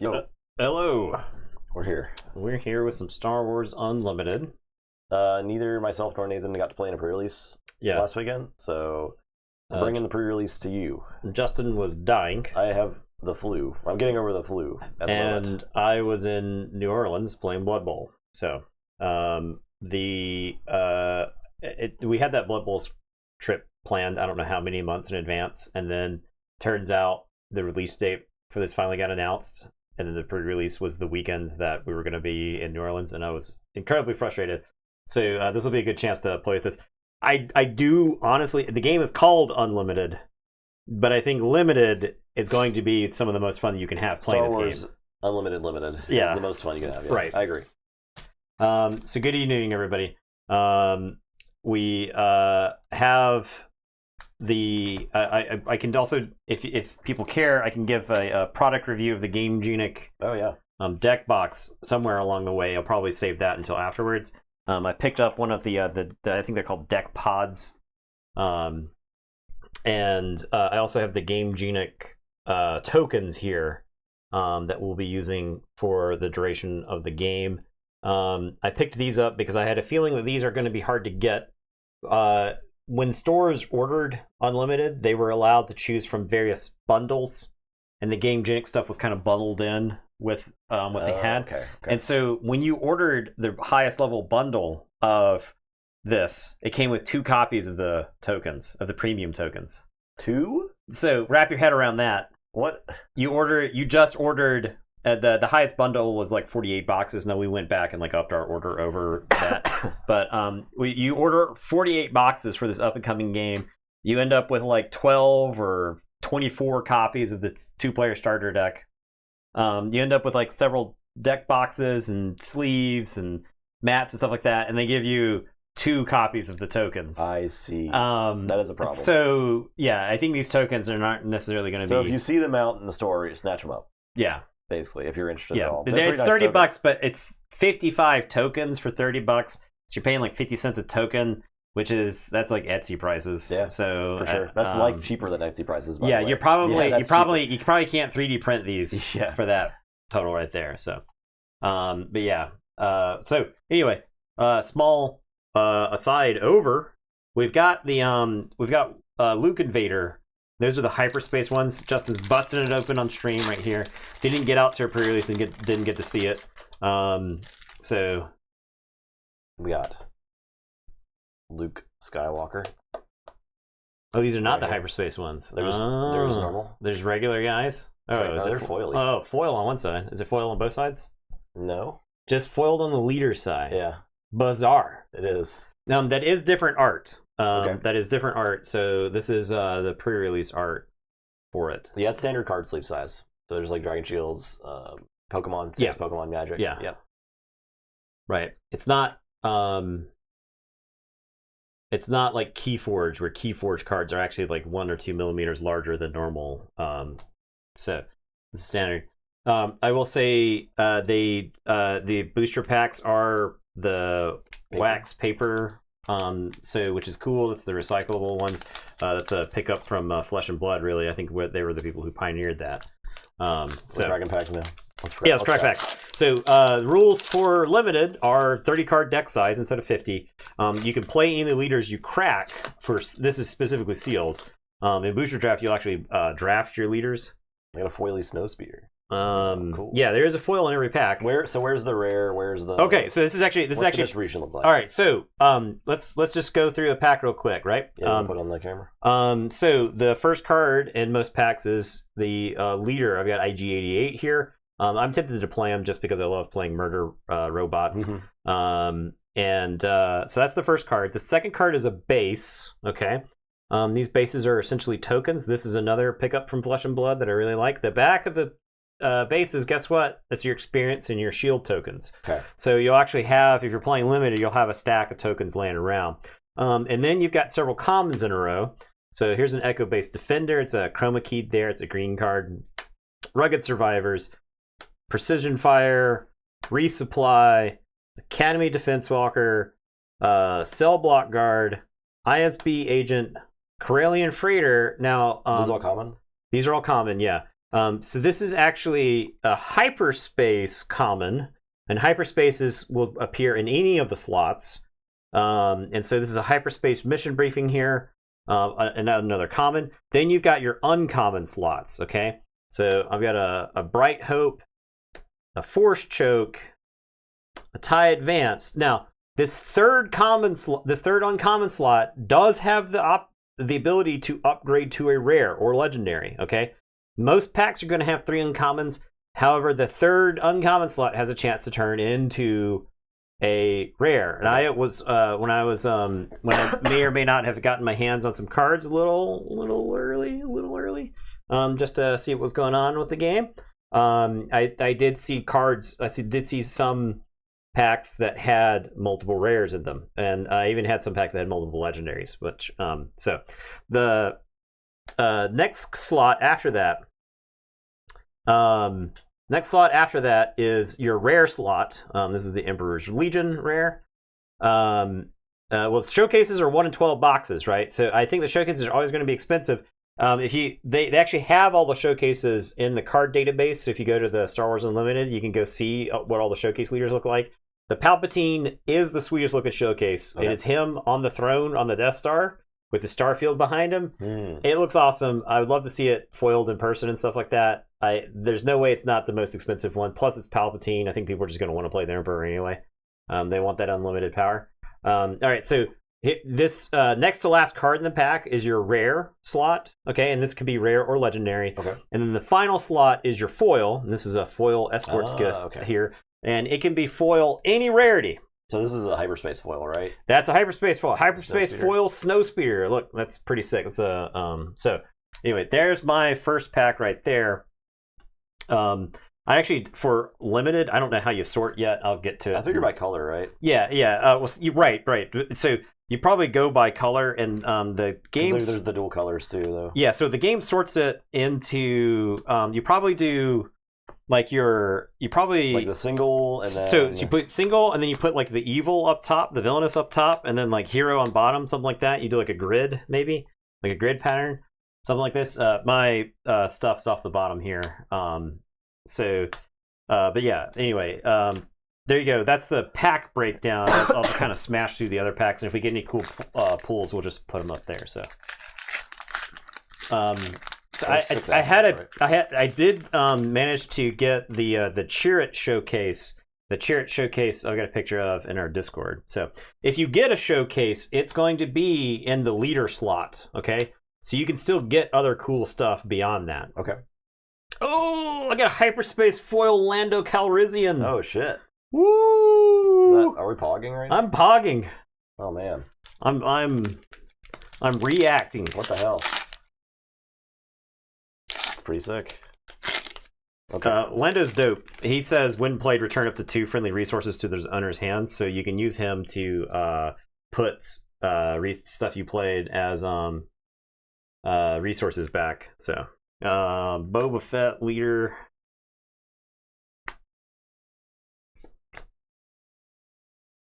Yo, Hello. we're here. We're here with some Star Wars Unlimited. Neither myself nor Nathan got to play in a pre-release last weekend, so I'm bringing the pre-release to you. Justin was dying. I have the flu. I'm getting over the flu at the moment. And I was in New Orleans playing Blood Bowl. So we had that Blood Bowl trip planned I don't know how many months in advance, and then turns out the release date for this finally got announced, and then the pre-release was the weekend that we were going to be in New Orleans, and I was incredibly frustrated. So this will be a good chance to play with this. I do honestly, the game is called Unlimited, but I think Limited is going to be some of the most fun you can have playing Star this Wars game. Unlimited Limited is the most fun you can have. Yeah. Right. I agree. So good evening, everybody. We have the I can also, if people care, I can give a product review of the Game Genic deck box somewhere along the way. I'll probably save that until afterwards. I picked up one of the I think they're called deck pods, and I also have the Game Genic tokens here that we'll be using for the duration of the game. I picked these up because I had a feeling that these are going to be hard to get. When stores ordered Unlimited, they were allowed to choose from various bundles, and the Game Genic stuff was kind of bundled in with what they had. Okay. And so when you ordered the highest level bundle of this, it came with 2 copies of the tokens, of the premium tokens. 2? So wrap your head around that. What? You just ordered the highest bundle was like 48 boxes. Now we went back and like upped our order over that. But you order 48 boxes for this up and coming game. You end up with like 12 or 24 copies of the 2-player starter deck. You end up with like several deck boxes and sleeves and mats and stuff like that, and they give you 2 copies of the tokens. I see. That is a problem. So yeah, I think these tokens are not necessarily going to be. So if you see them out in the store, you snatch them up. Yeah. Basically, if you're interested at all. It's $30, tokens. But it's 55 tokens for $30. So you're paying like 50 cents a token, that's like Etsy prices. Yeah, so for sure. That's like cheaper than Etsy prices. By the way. You probably can't 3D print these for that total right there. So, but yeah. So anyway, small aside over, we've got Luke and Vader. Those are the hyperspace ones. Justin's busting it open on stream right here. He didn't get out to a pre-release and didn't get to see it. So we got Luke Skywalker. Oh, these are not the hyperspace ones. They're just normal. They're just regular guys. Oh, they're foily. Oh, foil on one side. Is it foil on both sides? No. Just foiled on the leader side. Yeah. Bizarre. It is. That is different art. Okay. That is different art. So this is the pre-release art for it. Yeah, it's standard card sleeve size. So there's like Dragon Shields, Pokemon, Pokemon Magic. Yeah. Yep. Right. It's not like Keyforge, where Keyforge cards are actually like 1 or 2 millimeters larger than normal. So this is standard. I will say the booster packs are the wax paper. Which is cool. It's the recyclable ones. That's a pickup from Flesh and Blood, really. I think they were the people who pioneered that. So cracking packs now. Let's crack packs. So the rules for Limited are 30 card deck size instead of 50. You can play any of the leaders you crack. This is specifically sealed. In Booster Draft, you'll actually draft your leaders. I got a foily Snowspeeder. Cool. Yeah, there is a foil in every pack. Where's the rare? Where's the? Okay, so this is actually what's the distribution look like? All right, so let's just go through a pack real quick, right? Yeah, put it on the camera. So the first card in most packs is the leader. I've got IG-88 here. I'm tempted to play him just because I love playing murder robots. Mm-hmm. So that's the first card. The second card is a base. Okay. These bases are essentially tokens. This is another pickup from Flesh and Blood that I really like. The back of the bases, guess what? That's your experience and your shield tokens. Okay. So you'll actually have, if you're playing Limited, you'll have a stack of tokens laying around. And then you've got several commons in a row. So here's an Echo-based Defender. It's a chroma keyed there. It's a green card. Rugged Survivors, Precision Fire, Resupply, Academy Defense Walker, Cell Block Guard, ISB Agent, Corellian Freighter. Now, those all common? These are all common, yeah. So this is actually a hyperspace common, and hyperspaces will appear in any of the slots. And so this is a hyperspace mission briefing here, another common. Then you've got your uncommon slots, okay? So I've got a Bright Hope, a Force Choke, a TIE Advance. Now, this third uncommon slot does have the ability to upgrade to a rare or legendary, okay? Most packs are going to have 3 uncommons. However, the third uncommon slot has a chance to turn into a rare. And I was when I may or may not have gotten my hands on some cards a little early, just to see what was going on with the game. I did see cards. I did see some packs that had multiple rares in them, and I even had some packs that had multiple legendaries. Which so the next slot after that. Next slot after that is your rare slot. This is the Emperor's Legion rare. Well, showcases are 1 in 12 boxes, right? So I think the showcases are always going to be expensive. They actually have all the showcases in the card database. So if you go to the Star Wars Unlimited, you can go see what all the showcase leaders look like. The Palpatine is the sweetest looking showcase. Okay. It is him on the throne on the Death Star with the Starfield behind him. It looks awesome. I would love to see it foiled in person and stuff like that. There's no way it's not the most expensive one. Plus, it's Palpatine. I think people are just going to want to play the Emperor anyway. They want that unlimited power. All right, so this next to last card in the pack is your rare slot. Okay, and this could be rare or legendary. Okay. And then the final slot is your foil. And this is a foil escort skiff here. And it can be foil any rarity. So this is a hyperspace foil, right? That's a hyperspace foil. Hyperspace foil Snowspeeder. Look, that's pretty sick. It's a so anyway, there's my first pack right there. I actually, for limited, I don't know how you sort yet. I'll get to it. I figure by color, right? Yeah. Well, you're right. So you probably go by color, and the game. There's the dual colors too, though. Yeah. So the game sorts it into. You probably do. Like like the single, and then so you put single, and then you put like the evil up top, the villainous up top, and then like hero on bottom, something like that. You do like a grid, maybe like a grid pattern, something like this. My stuff's off the bottom here. But yeah. Anyway, there you go. That's the pack breakdown. I'll kind of smash through the other packs, and if we get any cool pulls, we'll just put them up there. So. So I did manage to get the Chirrut showcase. The Chirrut showcase I've got a picture of in our Discord. So if you get a showcase, it's going to be in the leader slot. Okay, so you can still get other cool stuff beyond that. Okay. Oh, I got a hyperspace foil Lando Calrissian. Oh shit. Woo! Are we pogging right now? I'm pogging. Oh man. I'm reacting. What the hell? Pretty sick. Okay. Lando's dope. He says when played, return up to 2 friendly resources to the owner's hands, so you can use him to put stuff you played as resources back. So Boba Fett leader.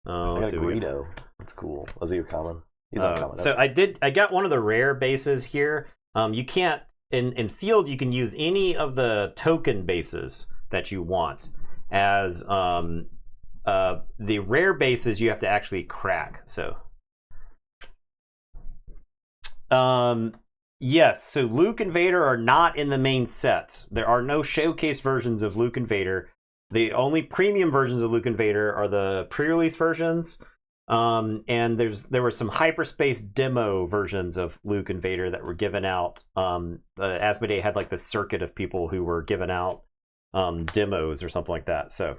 I got Greedo. That's cool. Was he a common? He's uncommon. So I got one of the rare bases here. You can't. In sealed, you can use any of the token bases that you want. As the rare bases, you have to actually crack. So, yes. So Luke and Vader are not in the main set. There are no showcase versions of Luke and Vader. The only premium versions of Luke and Vader are the pre-release versions. And there were some hyperspace demo versions of Luke and Vader that were given out. Asmodee had like this circuit of people who were giving out demos or something like that. So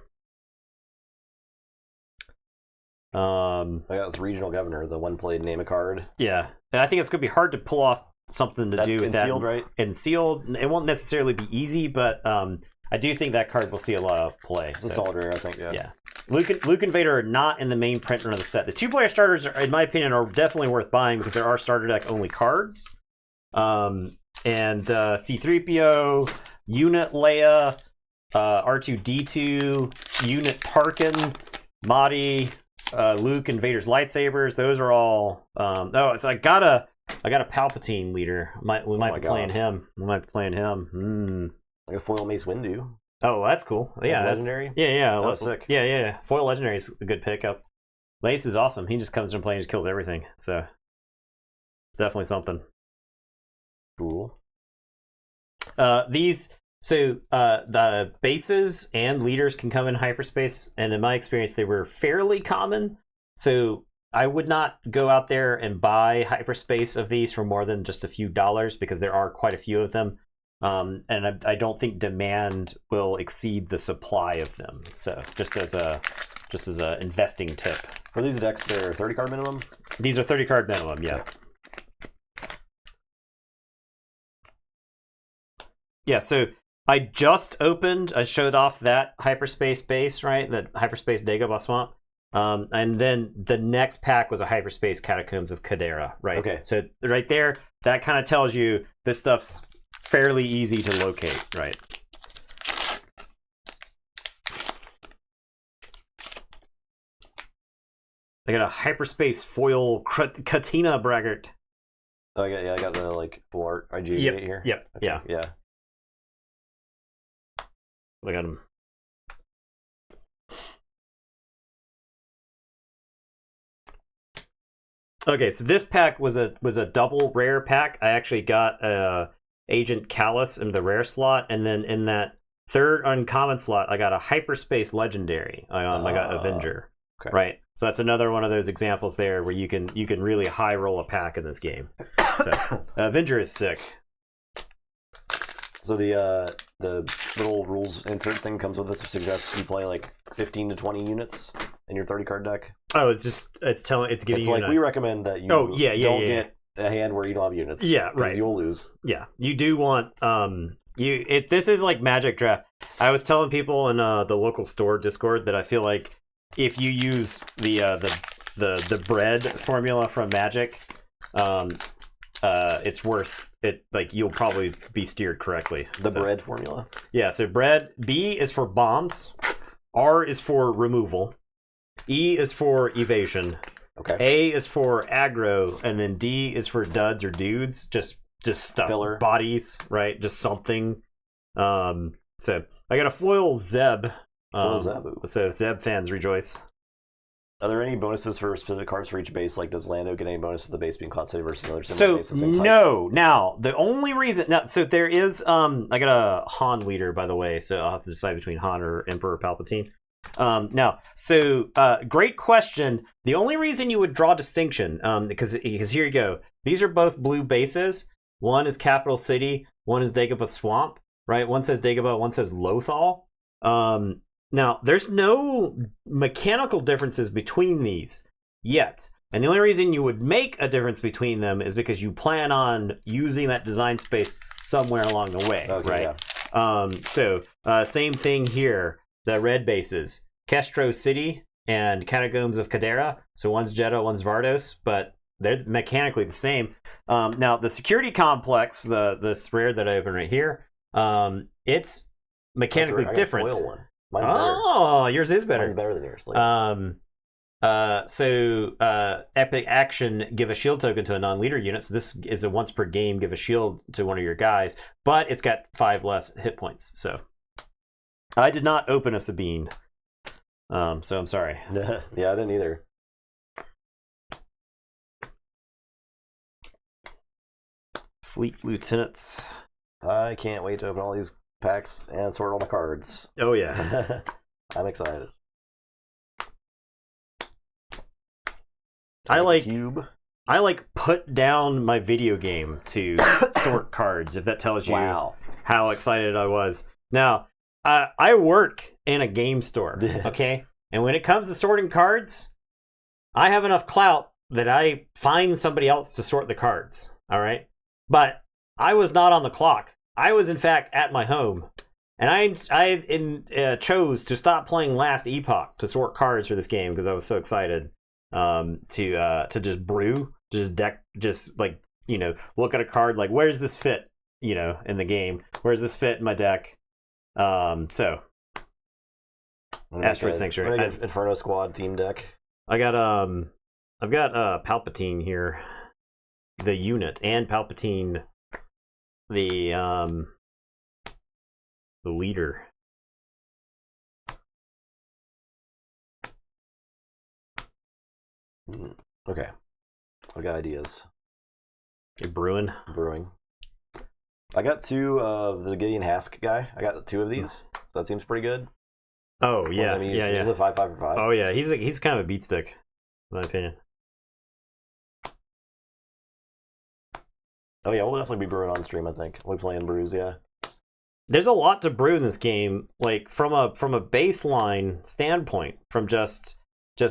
I got this regional governor, the one played name a card. Yeah, and I think it's gonna be hard to pull off something to do with that. Sealed, right? And sealed, it won't necessarily be easy, but I do think that card will see a lot of play. It's a solid rare, I think. Yeah. Luke and Vader are not in the main print run of the set. The 2-player starters, in my opinion, are definitely worth buying because there are starter deck only cards. And C-3PO, Unit Leia, R2-D2, Unit Tarkin, Mahdi, Luke and Vader's lightsabers. Those are all. So I got a Palpatine leader. We might be playing him. We might be playing him. Like a foil Mace Windu. Oh, that's cool. Yeah, that's legendary. Yeah. That was sick. Yeah. Foil legendary is a good pickup. Mace is awesome. He just comes from play and just kills everything. So it's definitely something. Cool. The bases and leaders can come in hyperspace, and in my experience, they were fairly common. So I would not go out there and buy hyperspace of these for more than just a few dollars because there are quite a few of them. And I don't think demand will exceed the supply of them. So just as a investing tip. For these decks, they're 30 card minimum? These are 30 card minimum, yeah. Yeah, so I showed off that hyperspace base, right? That hyperspace Dagobah Swamp. And then the next pack was a hyperspace Catacombs of Kadera, right? Okay. So right there, that kind of tells you this stuff's fairly easy to locate, right? I got a hyperspace foil Katina braggart. Oh, I got the like full art IGA here. Yep. Okay, yeah. Look at him. Okay, so this pack was a double rare pack. I actually got Agent Callus in the rare slot, and then in that third uncommon slot, I got a hyperspace legendary. I got Avenger. Okay. Right. So that's another one of those examples there where you can really high roll a pack in this game. So Avenger is sick. So the little rules insert thing comes with this. It suggests you play like 15 to 20 units in your 30 card deck. Oh, it's giving it's you like we recommend that you don't get a hand where you don't have units. Yeah, right. You'll lose. Yeah, you do want this is like Magic Draft. I was telling people in the local store Discord that I feel like if you use the bread formula from Magic, it's worth it. Like you'll probably be steered correctly. The bread formula. Yeah. So bread. B is for bombs. R is for removal. E is for evasion. Okay. A is for aggro, and then D is for duds or dudes. Just stuff. Filler. Bodies, right? Just something. So I got a foil Zeb. Zebu. So Zeb fans rejoice. Are there any bonuses for specific cards for each base? Like, does Lando get any bonus for the base being Cloud City versus another similar base? No. Now, the only reason... So there is... I got a Han leader, by the way, so I'll have to decide between Han or Emperor Palpatine. Great question. The only reason you would draw distinction, because here you go. These are both blue bases. One is Capital City. One is Dagobah Swamp, right? One says Dagobah, one says Lothal. Now, there's no mechanical differences between these yet. And the only reason you would make a difference between them is because you plan on using that design space somewhere along the way, right? Yeah. Same thing here. The red bases, Kestro City and Catacombs of Kadera. So one's Jeddah, one's Vardos, but they're mechanically the same. Now, the security complex, this rare that I open right here, it's mechanically different. Foil one. Mine's better. Yours is better. Mine's better than yours. Epic Action, give a shield token to a non-leader unit. So this is a once per game, give a shield to one of your guys, but it's got 5 less hit points. So I did not open a Sabine. So I'm sorry. Yeah, I didn't either. Fleet Lieutenants. I can't wait to open all these packs and sort all the cards. Oh yeah. I'm excited. I like put down my video game to sort cards, if that tells you how excited I was. Now, I work in a game store, okay? And when it comes to sorting cards, I have enough clout that I find somebody else to sort the cards, all right? But I was not on the clock. I was, in fact, at my home. And I chose to stop playing Last Epoch to sort cards for this game because I was so excited to just brew, look at a card like, where's this fit, in the game? Where's this fit in my deck? Asteroid Sanctuary. Inferno Squad theme deck. I've got Palpatine here, the unit, and Palpatine, the the leader. Okay. I got ideas. You're brewing? Brewing. I got 2 of the Gideon Hask guy. I got 2 of these. So that seems pretty good. Oh, yeah. He's a 5/5 for 5. Oh, yeah. He's kind of a beat stick, in my opinion. Oh, yeah. We'll definitely be brewing on stream, I think. We'll be playing brews, yeah. There's a lot to brew in this game, like from a baseline standpoint, from just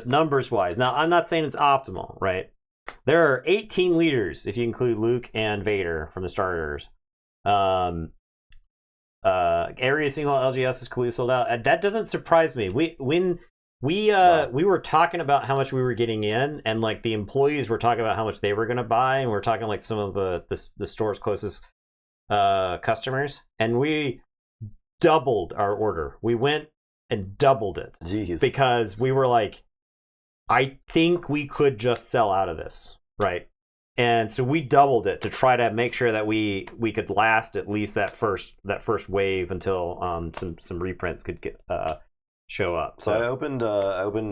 numbers wise. Now, I'm not saying it's optimal, right? There are 18 leaders if you include Luke and Vader from the starters. Area single LGS is completely sold out. That doesn't surprise me. When we were talking about how much we were getting in, and like the employees were talking about how much they were going to buy, and we're talking like some of the store's closest customers, and we doubled our order. We went and doubled it. Jeez. Because we were like, I think we could just sell out of this, right? And so we doubled it to try to make sure that we could last at least that first wave until some reprints could get show up. So I opened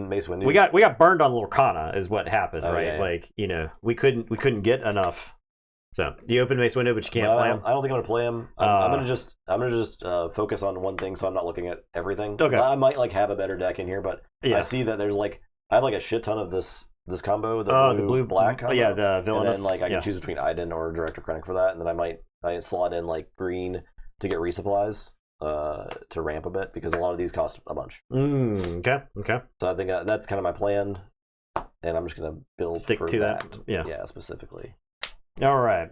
Mace Windu. We got burned on Lorcana is what happened, right? Yeah. Like, you know, we couldn't get enough. So you open Mace Windu, but you can't play him. I don't think I'm gonna play him. I'm gonna just focus on one thing, so I'm not looking at everything. Okay. I might like have a better deck in here, but I see that there's like I have like a shit ton of this combo, the blue black combo. Yeah, the villainous. And then like I can choose between Iden or Director Krennic for that, and then I might slot in like green to get resupplies to ramp a bit, because a lot of these cost a bunch. Okay. So I think that's kind of my plan, and I'm just gonna stick to that. Yeah, specifically. All right.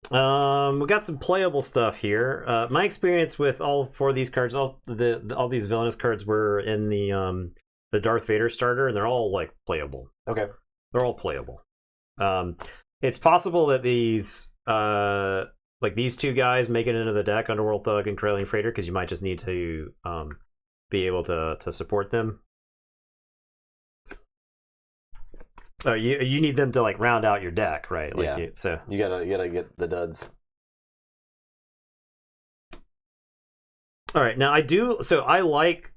We got some playable stuff here. My experience with all 4 of these cards, all these villainous cards were in the Darth Vader starter, and they're all like playable. Okay. They're all playable. It's possible that these like these 2 guys make it into the deck, Underworld Thug and Corellian Freighter, because you might just need to be able to support them. You need them to like round out your deck, right? Like, yeah. So you gotta get the duds. All right. Now I like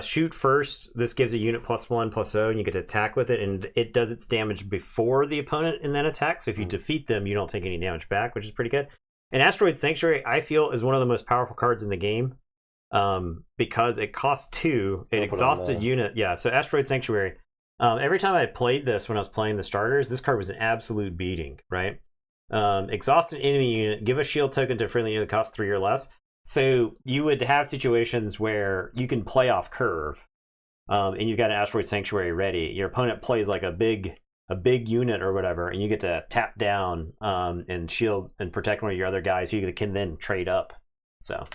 shoot first. This gives a unit +1/+0, and you get to attack with it, and it does its damage before the opponent in that attack. So if you defeat them, you don't take any damage back, which is pretty good. And Asteroid Sanctuary, I feel, is one of the most powerful cards in the game, because it costs 2. It exhausted unit. Yeah. So Asteroid Sanctuary. Every time I played this when I was playing the starters, this card was an absolute beating, right? Exhaust an enemy unit, give a shield token to a friendly unit that costs 3 or less. So you would have situations where you can play off curve, and you've got an Asteroid Sanctuary ready. Your opponent plays like a big unit or whatever, and you get to tap down and shield and protect one of your other guys, who you can then trade up. So.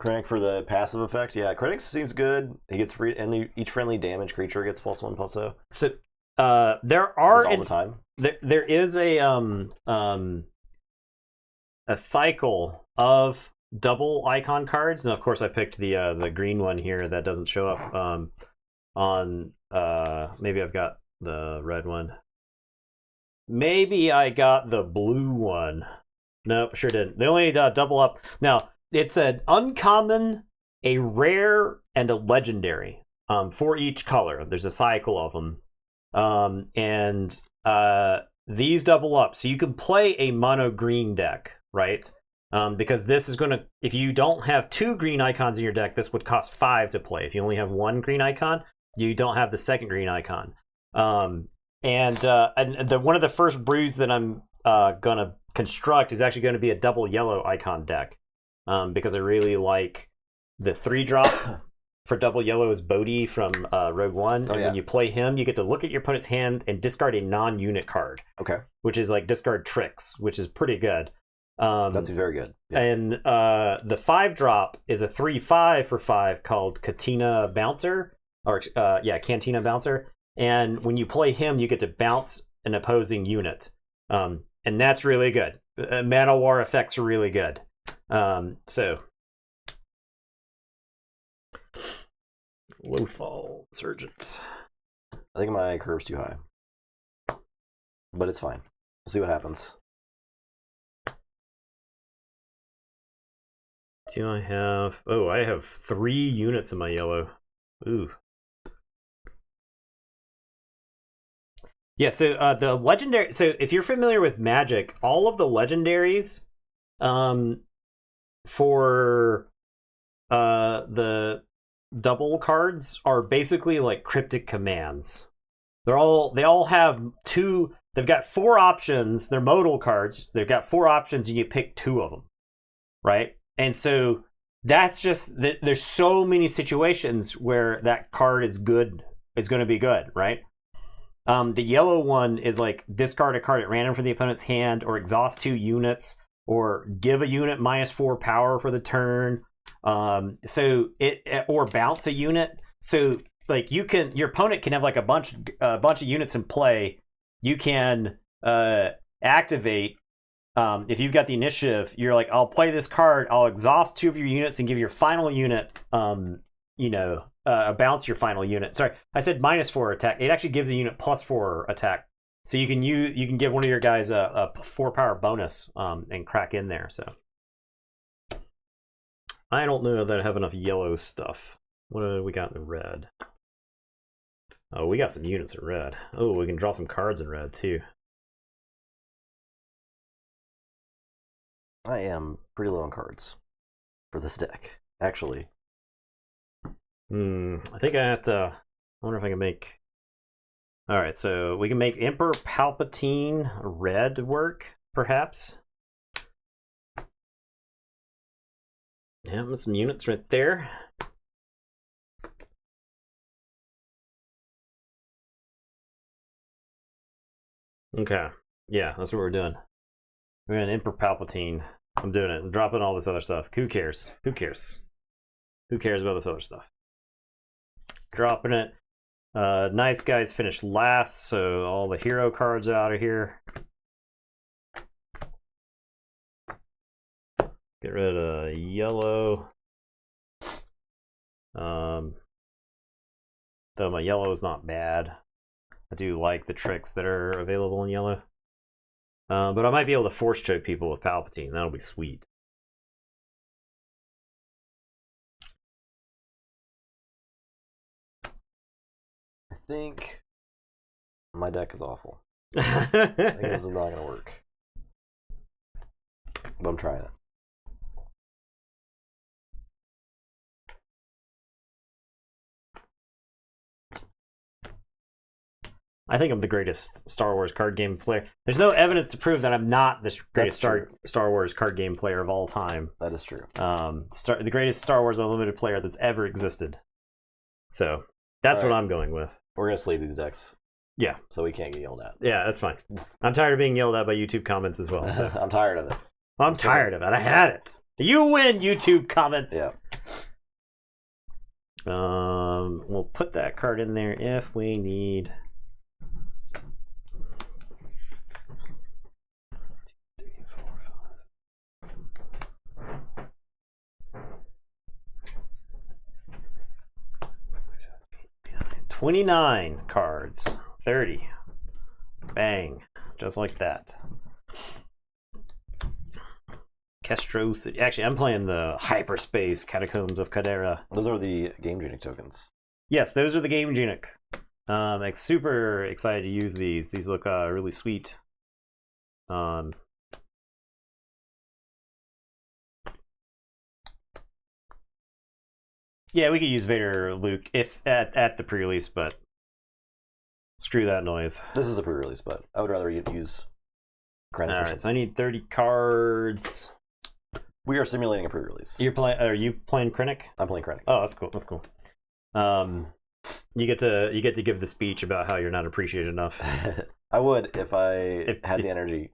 Krennic for the passive effect. Yeah, Krennic seems good. He gets free, and each friendly damage creature gets +1/+0. So there are all the time. There is a cycle of double icon cards, and of course I picked the green one here that doesn't show up on maybe I've got the red one. Maybe I got the blue one. Nope, sure didn't. They only double up. Now, it's an uncommon, a rare, and a legendary for each color. There's a cycle of them. And these double up. So you can play a mono green deck, right? Because this is going to, if you don't have 2 green icons in your deck, this would cost 5 to play. If you only have 1 green icon, you don't have the second green icon. And one of the first brews that I'm going to construct is actually going to be a double yellow icon deck. Because I really like the 3-drop for double yellow is Bodhi from Rogue One. And when you play him, you get to look at your opponent's hand and discard a non-unit card. Okay. Which is like discard tricks, which is pretty good. That's very good. Yeah. And the 5-drop is a 3/5 for 5 called Katina Bouncer. Cantina Bouncer. And when you play him, you get to bounce an opposing unit. And that's really good. Mana War effects are really good. So Lothal Surgent. I think my curve's too high, but it's fine. We'll see what happens. do I have? Oh, I have 3 units in my yellow. Ooh. Yeah, so the legendary. So if you're familiar with Magic, all of the legendaries, for the double cards are basically like cryptic commands. They all have 2. They've got 4 options. They're modal cards. They've got 4 options, and you pick 2 of them, right? And so that's just there's so many situations where that card is good. Is going to be good, right? The yellow one is like discard a card at random from the opponent's hand, or exhaust 2 units, or give a unit -4 power for the turn. So it or bounce a unit. So like your opponent can have like a bunch of units in play. You can activate. If you've got the initiative, you're like, I'll play this card. I'll exhaust 2 of your units and give your final unit. Bounce your final unit. Sorry, I said -4 attack. It actually gives a unit +4 attack. So you can give one of your guys a 4 power bonus and crack in there. So I don't know that I have enough yellow stuff. What do we got in red? Oh, we got some units in red. Oh, we can draw some cards in red too. I am pretty low on cards for this deck, actually. I think I have to. I wonder if I can make. All right, so we can make Emperor Palpatine red work, perhaps. Yeah, with some units right there. Okay, yeah, that's what we're doing. We're in Emperor Palpatine. I'm doing it. I'm dropping all this other stuff. Who cares? Who cares? Who cares about this other stuff? Dropping it. Nice guys finished last, so all the hero cards out of here. Get rid of yellow. Though my yellow is not bad. I do like the tricks that are available in yellow. But I might be able to force choke people with Palpatine. That'll be sweet. I think my deck is awful. I think this is not going to work. But I'm trying it. I think I'm the greatest Star Wars card game player. There's no evidence to prove that I'm not the greatest Star Wars card game player of all time. That is true. The greatest Star Wars Unlimited player that's ever existed. So that's what I'm going with. We're going to sleeve these decks. Yeah. So we can't get yelled at. Yeah, that's fine. I'm tired of being yelled at by YouTube comments as well. So. I'm tired of it. I'm tired of it. I had it. You win, YouTube comments. Yeah. We'll put that card in there if we need. $29 cards. 30. Bang. Just like that. Kestro City. Actually, I'm playing the Hyperspace Catacombs of Cadera. Those are the Game Genic tokens. Yes, those are the Game Genic. Like super excited to use these. These look really sweet. Yeah, we could use Vader or Luke if at the pre-release, but screw that noise. This is a pre-release, but I would rather use Krennic. Alright, so I need 30 cards. We are simulating a pre-release. Are you playing Krennic? I'm playing Krennic. Oh, that's cool. That's cool. You get to give the speech about how you're not appreciated enough. I would if I had the energy.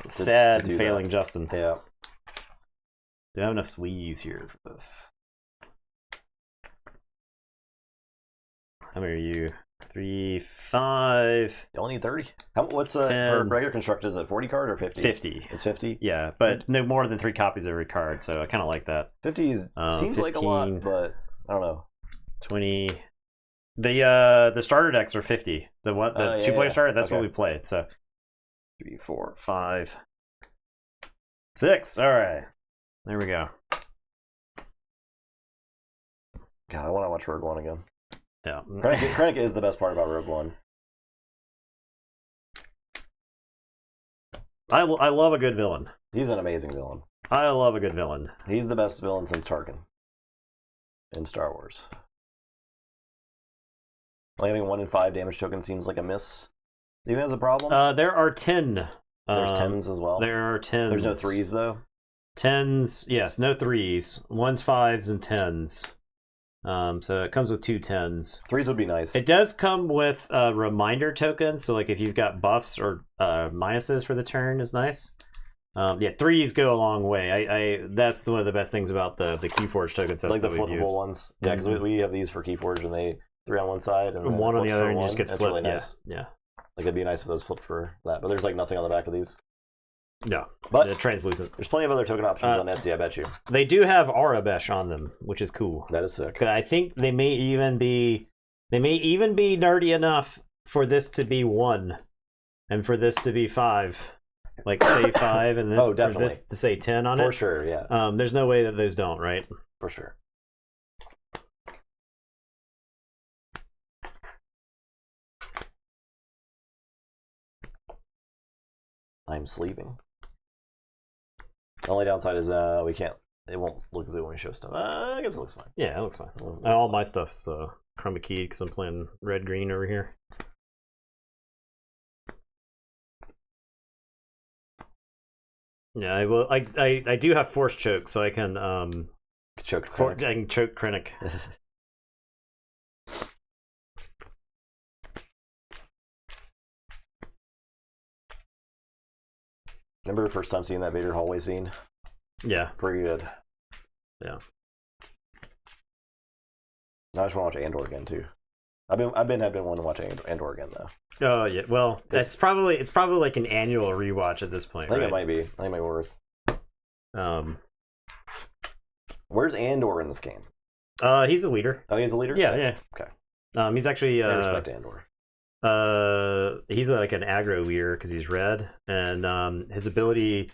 Sad and failing that. Justin. Yeah. Do I have enough sleeves here for this? How many are you? 3, 5. You only need 30. What's for regular construct? Is it 40 card or 50? 50. It's 50. Yeah, but no more than 3 copies of every card. So I kind of like that. 50 seems 15, like a lot, but I don't know. 20. The starter decks are 50. The 2-player starter. That's what we played. So 3, 4, 5, 6. All right. There we go. God, I want to watch Rogue One again. Yeah. Krennic is the best part about Rogue One. I love a good villain. He's an amazing villain. I love a good villain. He's the best villain since Tarkin in Star Wars. Only having 1 in 5 damage token seems like a miss. Do you think that's a problem? There are 10. There's 10s as well? There are 10s. There's no 3s, though? 10s, yes, no 3s. 1s, 5s, and 10s. So it comes with 2 10s. 3s would be nice. It does come with a reminder token, so like if you've got buffs or minuses for the turn is nice. Yeah, 3s go a long way. I that's one of the best things about the Keyforge token stuff. Like the flippable ones. Yeah, because we have these for Keyforge and they 3 on one side and one on the other, and you one. just get flipped. Really nice. Yeah. Like it'd be nice if those flipped for that, but there's like nothing on the back of these. No, but the translucent. There's plenty of other token options on Etsy, I bet you. They do have Arabesh on them, which is cool. That is sick. I think they may even be nerdy enough for this to be 1, and for this to be 5. Like say 5, and this for this to say 10 on it. For sure, yeah. There's no way that those don't, right? For sure. I'm sleeping. The only downside is we can't. It won't look as good when we show stuff. I guess it looks fine. Yeah, it looks fine. All my stuff's chroma keyed because I'm playing red green over here. Yeah, I do have force choke, so I can choke. I can choke Krennic. Remember the first time seeing that Vader hallway scene? Yeah. Pretty good. Yeah. Now I just want to watch Andor again too. I've been wanting to watch Andor again though. Oh yeah. Well, it's probably like an annual rewatch at this point. I think right? it might be. I think it might be worth. Where's Andor in this game? He's a leader. Oh, he's a leader? Yeah, yeah. Okay. He's actually I respect Andor. He's like an aggro leader because he's red, and his ability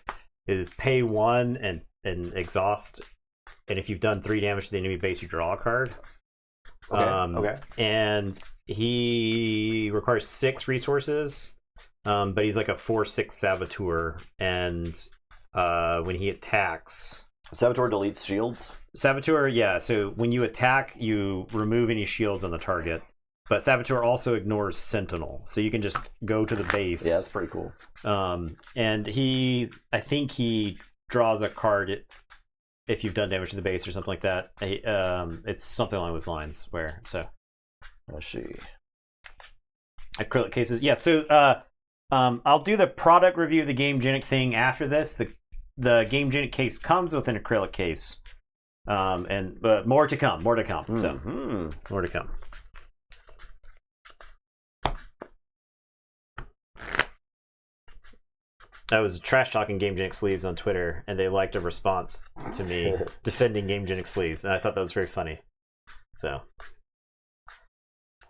is pay 1 and exhaust, and if you've done 3 damage to the enemy base, you draw a card. Okay. Okay. And he requires 6 resources, but he's like a 4/6 saboteur, and when he attacks, Saboteur deletes shields. Saboteur, yeah. So when you attack, you remove any shields on the target. But Saboteur also ignores Sentinel, so you can just go to the base. Yeah, that's pretty cool. And I think he draws a card if you've done damage to the base or something like that. It's something along those lines. Let's see. Acrylic cases, yeah. So I'll do the product review of the GameGenic thing after this. The GameGenic case comes with an acrylic case, but more to come. So more to come. I was trash talking GameGenic sleeves on Twitter, and they liked a response to me defending GameGenic sleeves, and I thought that was very funny. So,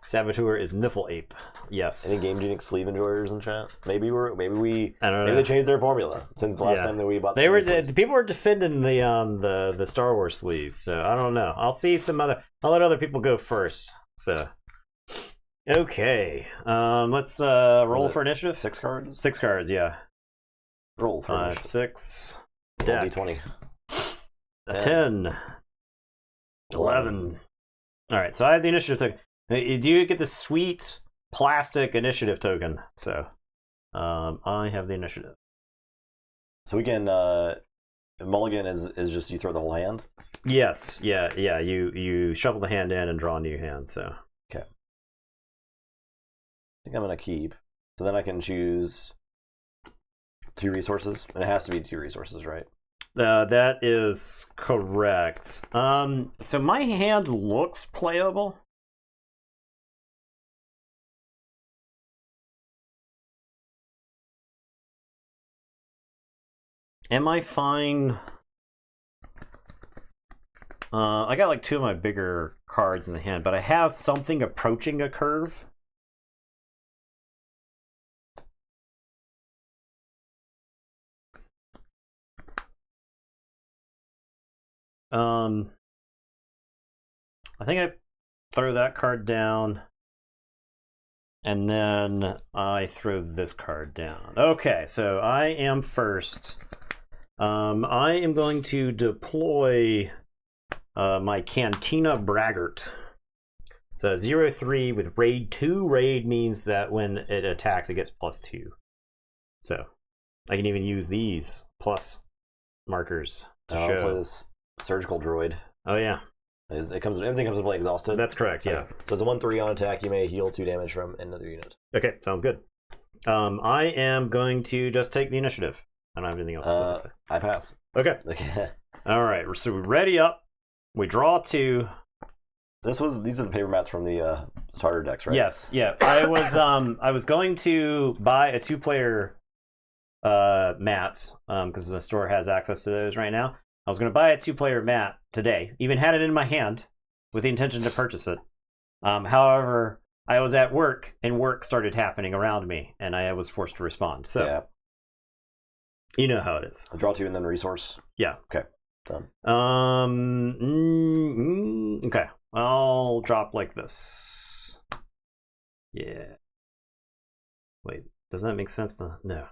Saboteur is Niffle Ape. Yes. Any GameGenic sleeve enjoyers in chat? Maybe I don't know. they changed their formula since the last time that we bought. People were defending the Star Wars sleeves, so I don't know. I'll let other people go first. So. Okay. Let's roll for initiative. 6 cards? 6 cards, yeah. Roll for 5, 6. Roll D20. A 10. 11. All right, so I have the initiative token. Do you get the sweet plastic initiative token? So I have the initiative. So we can mulligan is just you throw the whole hand? Yes, yeah. You shuffle the hand in and draw a new hand. So okay. I think I'm gonna keep. So then I can choose 2 resources, and it has to be 2 resources, right? That is correct. So my hand looks playable. Am I fine? I got like 2 of my bigger cards in the hand, but I have something approaching a curve. I think I throw that card down, and then I throw this card down. Okay, so I am first. I am going to deploy my Cantina Braggart. So 0/3 with raid 2. Raid means that when it attacks, it gets +2. So I can even use these plus markers to show. I'll play this surgical droid. Oh yeah, everything comes into play exhausted. That's correct. Yeah. Okay. So it's a 1/3 on attack. You may heal 2 damage from another unit. Okay, sounds good. I am going to just take the initiative. I don't have anything else to say. I pass. Okay. All right. So we're ready up. We draw 2. These are the paper mats from the starter decks, right? Yes. Yeah. I was going to buy a 2-player mat because the store has access to those right now. I was going to buy a 2-player mat today. Even had it in my hand with the intention to purchase it. However, I was at work and work started happening around me, and I was forced to respond. So, yeah. You know how it is. I'll draw 2 and then resource. Yeah. Okay. Done. Okay. I'll drop like this. Yeah. Wait, does that make sense? No.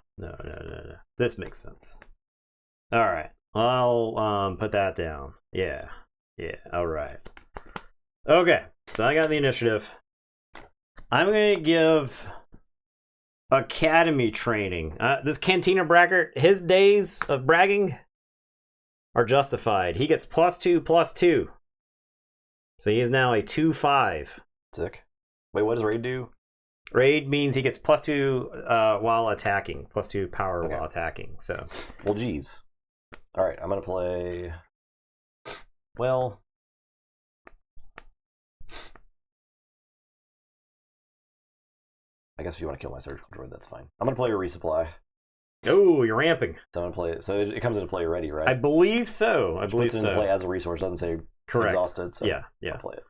This makes sense. All right. I'll put that down. Yeah. All right. Okay. So I got the initiative. I'm gonna give Academy training. This Cantina Braggart, his days of bragging are justified. He gets +2/+2. So he is now a 2/5. Sick. Wait, what does raid do? Raid means he gets +2 while attacking. +2 power while attacking. So. Well, geez. All right, I'm gonna play. Well. I guess if you want to kill my surgical droid, that's fine. I'm gonna play a resupply. Oh, you're ramping. So I'm gonna play it. So it comes into play ready, right? I believe so. I believe so. Into play as a resource. Doesn't say correct. Exhausted. So yeah. I'll play it.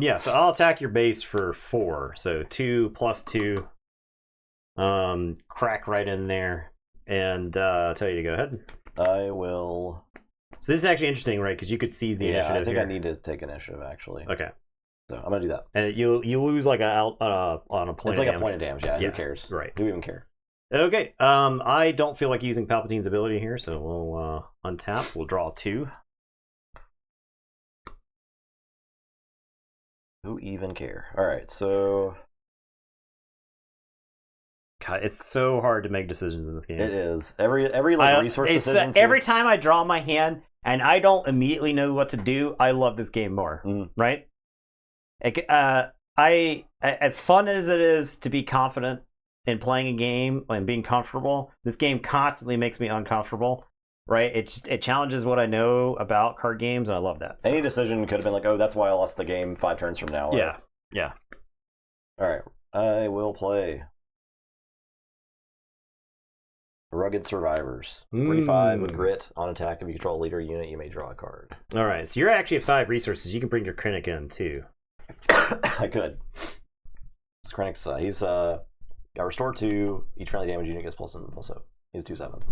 Yeah. So I'll attack your base for 4. So 2/+2. Crack right in there, and I'll tell you to go ahead. I will. So this is actually interesting, right? Because you could seize the initiative. I think here. I need to take initiative actually. Okay. So I'm gonna do that. And you lose like on a point. It's like a point of damage. Yeah. Who cares? Right. Who even care? Okay. I don't feel like using Palpatine's ability here, so we'll untap. We'll draw 2. Who even care? All right. So. God, it's so hard to make decisions in this game. It is. Every resource decision. Every time I draw my hand and I don't immediately know what to do, I love this game more. Right? As fun as it is to be confident in playing a game and being comfortable, this game constantly makes me uncomfortable. Right? It challenges what I know about card games, and I love that. So. Any decision could have been like, oh, that's why I lost the game 5 turns from now. Or... Yeah. All right. I will play Rugged Survivors. 3/5 with grit on attack. If you control a leader unit, you may draw a card. All right. So you're actually at 5 resources. You can bring your Krennic in too. I could. This Krennic's he's got restore 2. Each friendly damage unit gets +7/+7. He's 2/7.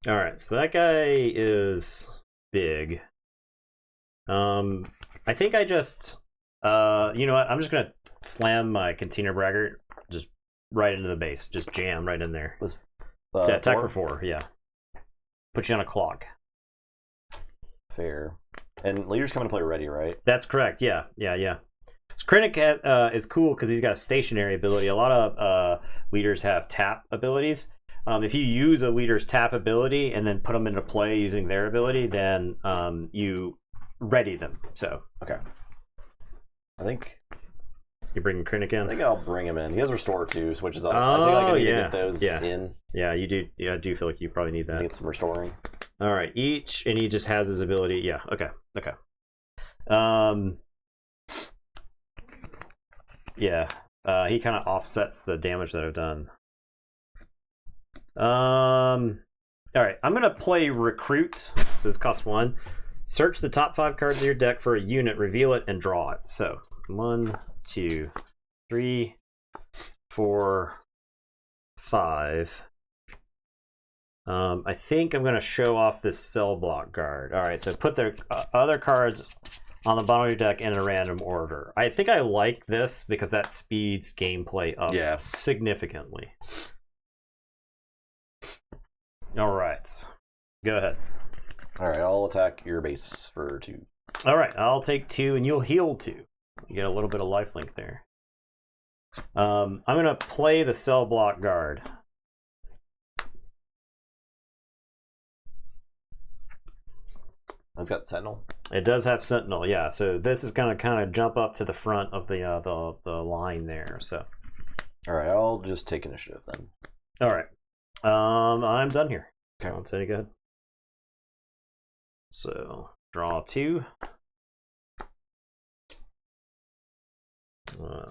All right. So that guy is big. I think I just you know what? I'm just gonna slam my Cantina Braggart just right into the base. Just jam right in there. Attack for 4, yeah. Put you on a clock. Fair. And leaders come into play ready, right? That's correct, yeah. So Krennic is cool because he's got a stationary ability. A lot of leaders have tap abilities. If you use a leader's tap ability and then put them into play using their ability, then you ready them. So okay. I think you're bringing Krennic in. I think I'll bring him in. He has restore 2, switches up. Oh, I think I can get those in. Yeah, you do. Yeah, I do feel like you probably need that. Need some restoring. All right, and he just has his ability. Yeah. Okay. Yeah. He kind of offsets the damage that I've done. All right, I'm gonna play Recruit. So this costs 1. Search the top 5 cards of your deck for a unit, reveal it, and draw it. So 1, 2, 3, 4, 5. I think I'm going to show off this cell block guard. All right, so put the other cards on the bottom of your deck in a random order. I think I like this because that speeds gameplay up significantly. All right, go ahead. All right, I'll attack your base for 2. All right, I'll take 2 and you'll heal 2. You get a little bit of lifelink there. I'm going to play the cell block guard. It's got Sentinel. It does have Sentinel, yeah. So this is going to kind of jump up to the front of the line there. So, all right, I'll just take initiative then. All right, I'm done here. Okay, I'll take it. So draw 2.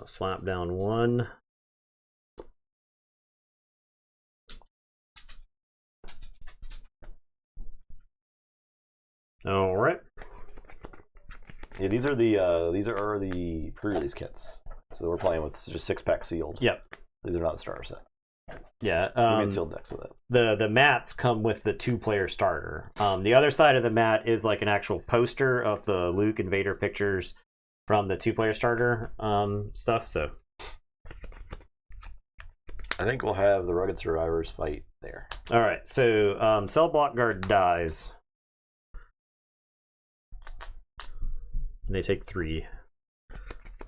Slap down 1. All right. Yeah, these are the pre-release kits. So we're playing with just 6-pack sealed. Yep. These are not the starter set. Yeah. We made sealed decks with it. The mats come with the 2-player starter. The other side of the mat is like an actual poster of the Luke and Vader pictures from the 2-player starter stuff. So I think we'll have the Rugged Survivors fight there. All right. So cell block guard dies. They take 3.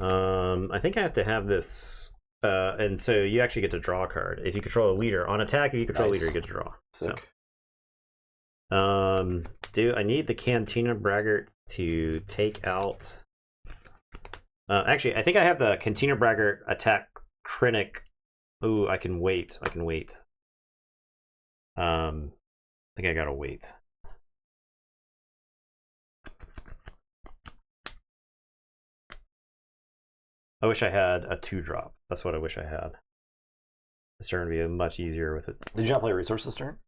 I think I have to have this, and so you actually get to draw a card if you control a leader. On attack, if you control a leader, you get to draw. Sick. So, I need the Cantina Braggart to take out. Actually, I think I have the Cantina Braggart attack Krennic. Ooh, I can wait. I think I gotta wait. I wish I had a 2-drop. That's what I wish I had. This turn would be much easier with it. Did you not play resource this turn?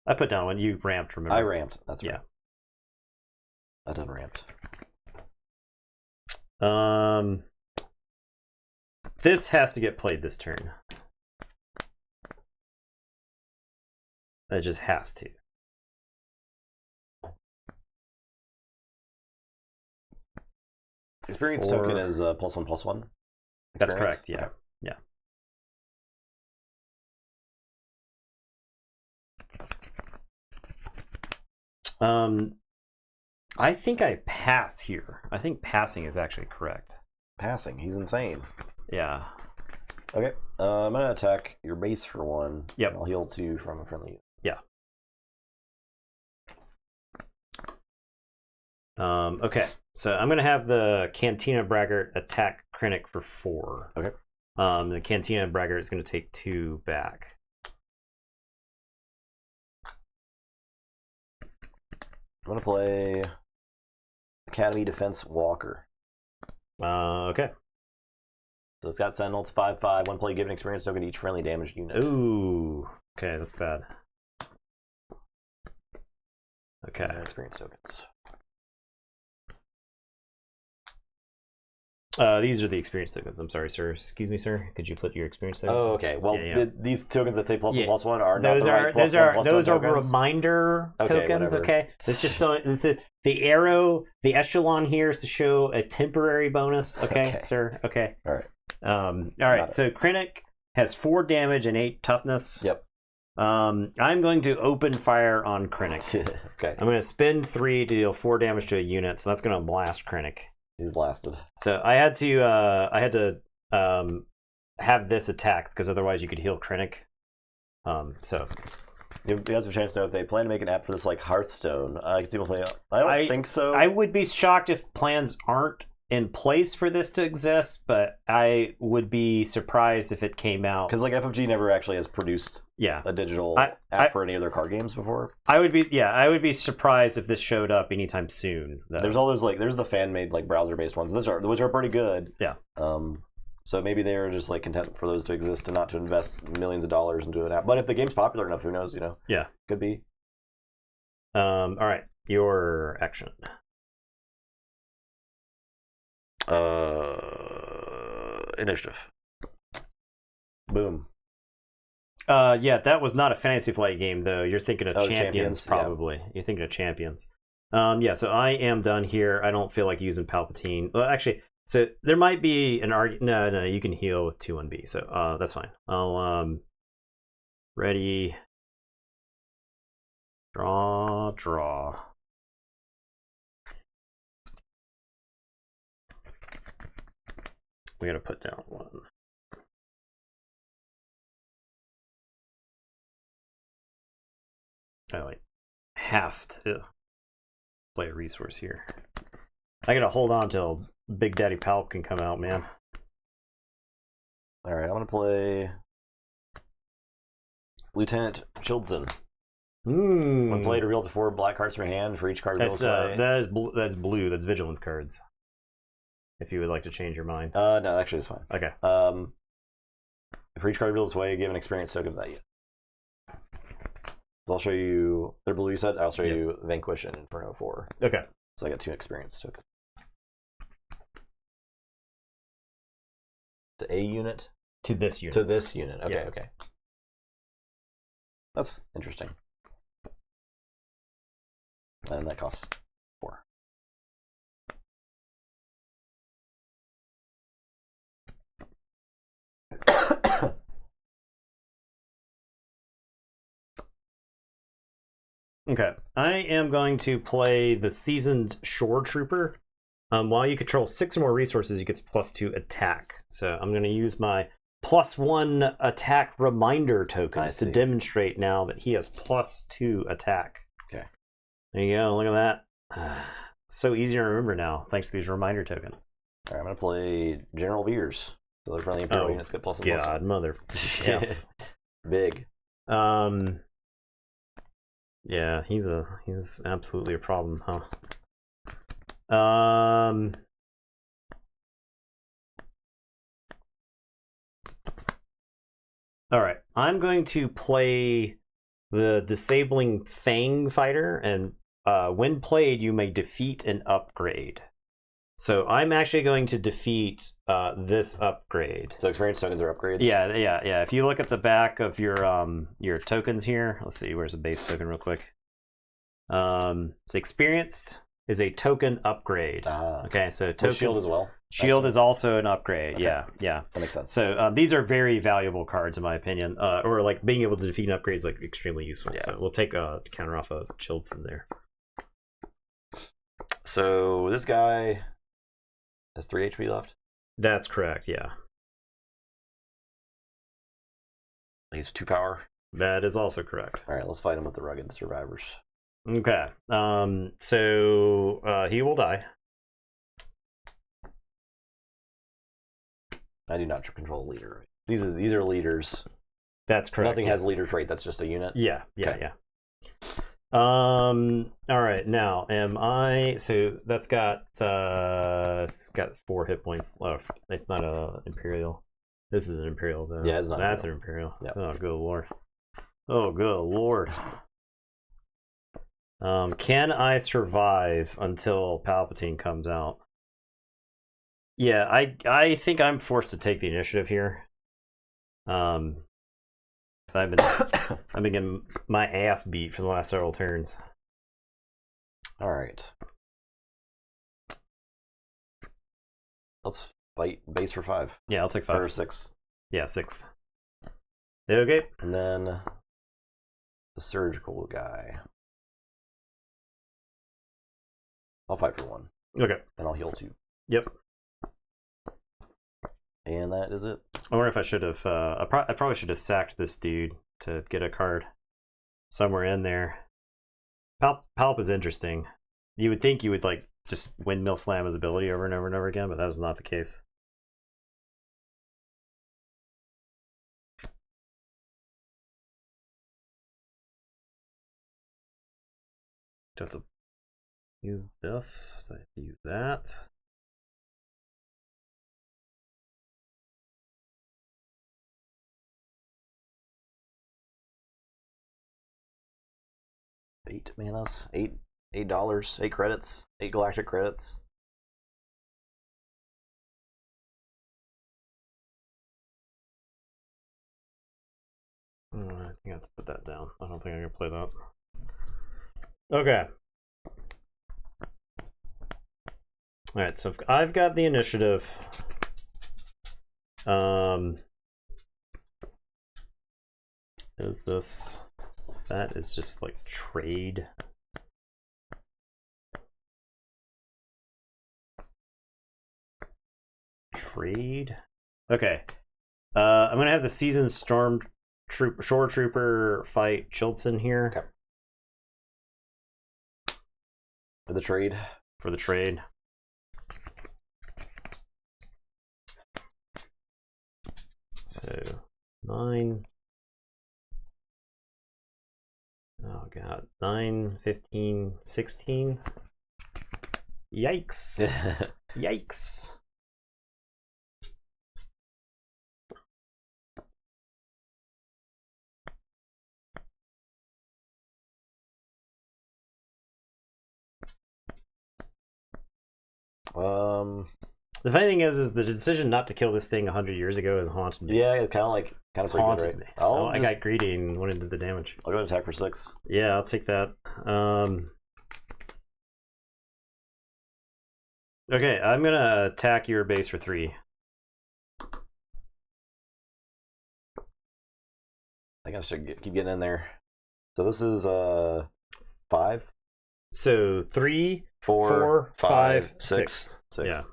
I put down one. You ramped, remember? I ramped. That's right. Yeah. I done ramped. This has to get played this turn. It just has to. Experience token is +1/+1. That's correct. Yeah. Okay. Yeah. I think I pass here. I think passing is actually correct. Passing. He's insane. Yeah. Okay. I'm gonna attack your base for 1. Yep. I'll heal 2 from a friendly unit. Yeah. Okay. So I'm gonna have the Cantina Braggart attack Krennic for 4. Okay. The Cantina Braggart is gonna take 2 back. I'm gonna play Academy Defense Walker. Okay. So it's got Sentinel. It's 5/5. 1 play, give an experience token to each friendly damaged unit. Ooh. Okay, that's bad. Okay. Experience tokens. These are the experience tokens. I'm sorry, sir. Excuse me, sir. Could you put your experience tokens? Oh, okay. Well, these tokens that say +1/+1 are those not the right those are tokens? reminder tokens. Whatever. Okay, it's just so the arrow, the echelon here is to show a temporary bonus. Okay, sir. Okay. All right. All right. So Krennic has 4 damage and 8 toughness. Yep. I'm going to open fire on Krennic. Okay. I'm going to spend 3 to deal 4 damage to a unit, so that's going to blast Krennic. He's blasted. So I had to have this attack because otherwise you could heal Krennic. So You guys have a chance to know if they plan to make an app for this like Hearthstone. I can see people play. I don't think so. I would be shocked if plans aren't in place for this to exist, but I would be surprised if it came out. Because like FFG never actually has produced a digital app for any of their card games before. I would be surprised if this showed up anytime soon. Though. There's all those there's the fan made browser based ones. Which are pretty good. Yeah. So maybe they are just content for those to exist and not to invest millions of dollars into an app. But if the game's popular enough, who knows? Yeah. Could be. All right, your action. Initiative. Boom. Yeah, that was not a Fantasy Flight game though. You're thinking of Champions, probably. Yeah. You're thinking of Champions. Yeah, so I am done here. I don't feel like using Palpatine. Well, actually, so there might be an argument. No, you can heal with 2-1B, so that's fine. I'll ready, draw. We gotta put down one. I like have to play a resource here. I gotta hold on till Big Daddy Palp can come out, man. All right, I'm gonna play Lieutenant Childson. When played, reveal before black cards from your hand for each card. That's that's blue. That's vigilance cards. If you would like to change your mind. No, actually it's fine. Okay. For each card revealed this way, give an experience token of that yet. So I'll show you. They're blue, you said. I'll show you Vanquish and Inferno 4. Okay. So I got 2 experience tokens. To a unit. To this unit. To this unit. Okay. Yeah. Okay. That's interesting. And that costs 4. Okay, I am going to play the Seasoned Shore Trooper. While you control 6 or more resources, he gets +2 attack. So I'm going to use my +1 attack reminder tokens to demonstrate now that he has +2 attack. Okay. There you go, look at that. So easy to remember now, thanks to these reminder tokens. All right, I'm going to play General Veers. So they're friendly Imperial units get +1. God, mother. Big. Yeah, he's absolutely a problem, huh? All right, I'm going to play the Disabling Fang Fighter, and when played, you may defeat an upgrade. So I'm actually going to defeat this upgrade. So experience tokens are upgrades? Yeah. If you look at the back of your tokens here, let's see, where's the base token real quick? It's experienced is a token upgrade. Okay, so token shield as well. Shield is also an upgrade. Okay. Yeah. That makes sense. So these are very valuable cards in my opinion. Or like being able to defeat an upgrade is like extremely useful. Yeah. So we'll take a counter off of Childson there. So this guy has 3 HP left? That's correct, yeah. He's 2 power. That is also correct. Alright, let's fight him with the Rugged Survivors. Okay. So he will die. I do not control a leader. These are leaders. That's correct. Nothing has leader trait, that's just a unit. Yeah. All right, now am I so that's got it's got 4 hit points left. It's not a Imperial. This is an Imperial though. Yeah, it's not. That's an Imperial. Yep. Oh good lord. Oh good lord. Can I survive until Palpatine comes out? Yeah, I think I'm forced to take the initiative here. So I've been getting my ass beat for the last several turns. All right. Let's fight base for 5. Yeah, I'll take 5. Or 6. Yeah, 6. Okay. And then the surgical guy. I'll fight for 1. Okay. And I'll heal 2. Yep. And that is it. I wonder if I should have. I probably should have sacked this dude to get a card somewhere in there. Palp is interesting. You would think you would like just windmill slam his ability over and over and over again, but that was not the case. Do I have to use this? Do I have to use that? $8 manas, $8, $8 credits, 8 galactic credits. I think I have to put that down. I don't think I can play that. Okay. Alright, so I've got the initiative. Is this... That is just like trade. Trade? Okay. I'm gonna have the seasoned shore trooper fight Chilton here. Okay. For the trade. For the trade. So 9. Oh god. 9, 15, 16. Yikes. Yikes. The funny thing is the decision not to kill this thing 100 years ago has haunted me. Yeah, it's kind of haunted me. Oh, I got greedy and went into the damage. I'll go and attack for 6. Yeah, I'll take that. Okay, I'm gonna attack your base for 3. I think I should keep getting in there. So this is 5. So 3, 4, 4 5, 6. 6. Yeah,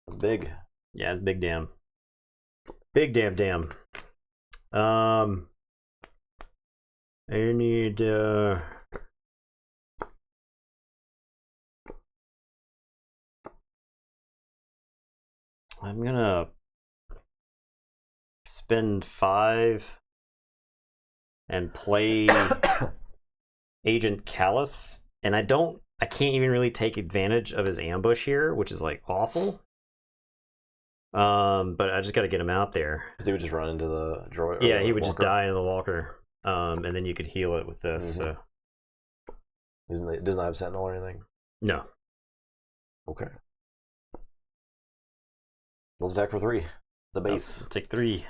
it's big. Yeah, it's big damn. Big damn. I need I'm gonna spend 5 and play Agent Callus, and I can't even really take advantage of his ambush here, which is like awful. But I just got to get him out there. Because he would just run into the droid. Yeah, he would just die into the walker. And then you could heal it with this. Mm-hmm. So it doesn't have Sentinel or anything? No. Okay. Let's attack for 3. The base. Take 3.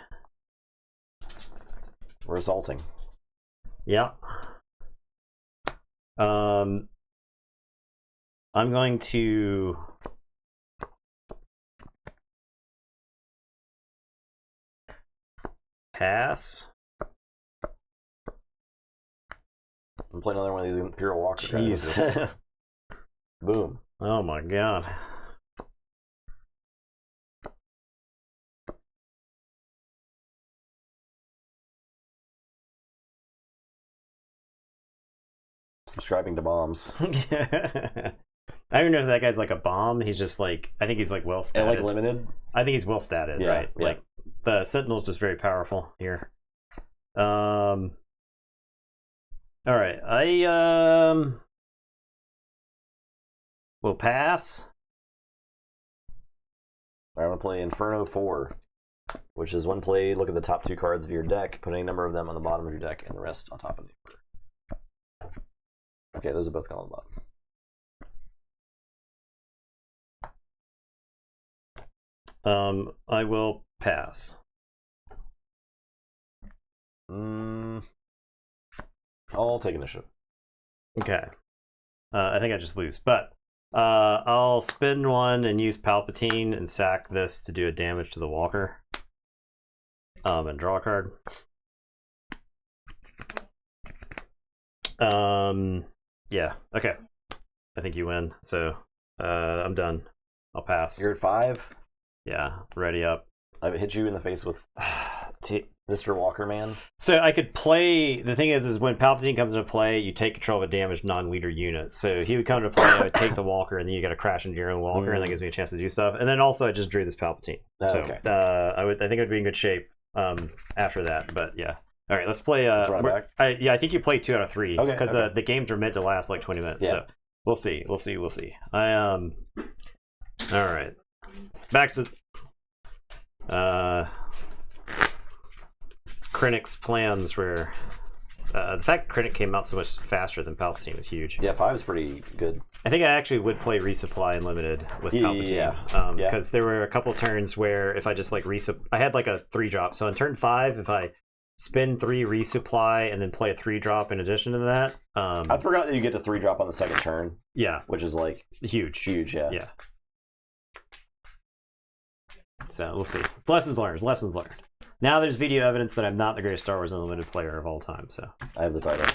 We're assaulting. Yeah. I'm going to pass. I'm playing another one of these Imperial Walker Jesus. guys. Boom. Oh my god. Subscribing to bombs. I don't even know if that guy's like a bomb. He's just like, I think he's like well statted. And like limited? I think he's well statted, Yeah, right? yeah. Like the Sentinel's just very powerful here. All right, I will pass. I'm gonna play Inferno 4, which is when played, look at the top 2 cards of your deck, put any number of them on the bottom of your deck, and the rest on top of the order. Okay, those are both gone on the bottom. I will pass. I'll take initiative. Okay. I think I just lose, but I'll spend 1 and use Palpatine and sack this to do a damage to the walker. And draw a card. Yeah. Okay. I think you win. So I'm done. I'll pass. You're at 5. Yeah. Ready up. I hit you in the face with Mr. Walker Man. So I could play. The thing is when Palpatine comes into play, you take control of a damaged non-leader unit. So he would come into play. I would take the Walker, and then you got to crash into your own Walker, and that gives me a chance to do stuff. And then also I just drew this Palpatine. Okay. So I think I'd be in good shape after that. But yeah. All right, let's play. Let's run back. I think you play 2 out of 3 Okay, because okay. the games are meant to last like 20 minutes. Yeah. So we'll see. All right, back to Krennic's plans were. The fact that Krennic came out so much faster than Palpatine is huge. Yeah, 5 is pretty good. I think I actually would play Resupply Unlimited with Palpatine. Yeah. Because there were a couple turns where if I just like I had like a 3-drop. So on turn 5, if I spend 3 resupply and then play a 3-drop in addition to that. I forgot that you get to 3-drop on the second turn. Yeah, which is like huge. Yeah. Yeah. So we'll see. Lessons learned. Lessons learned. Now there's video evidence that I'm not the greatest Star Wars Unlimited player of all time. So I have the title.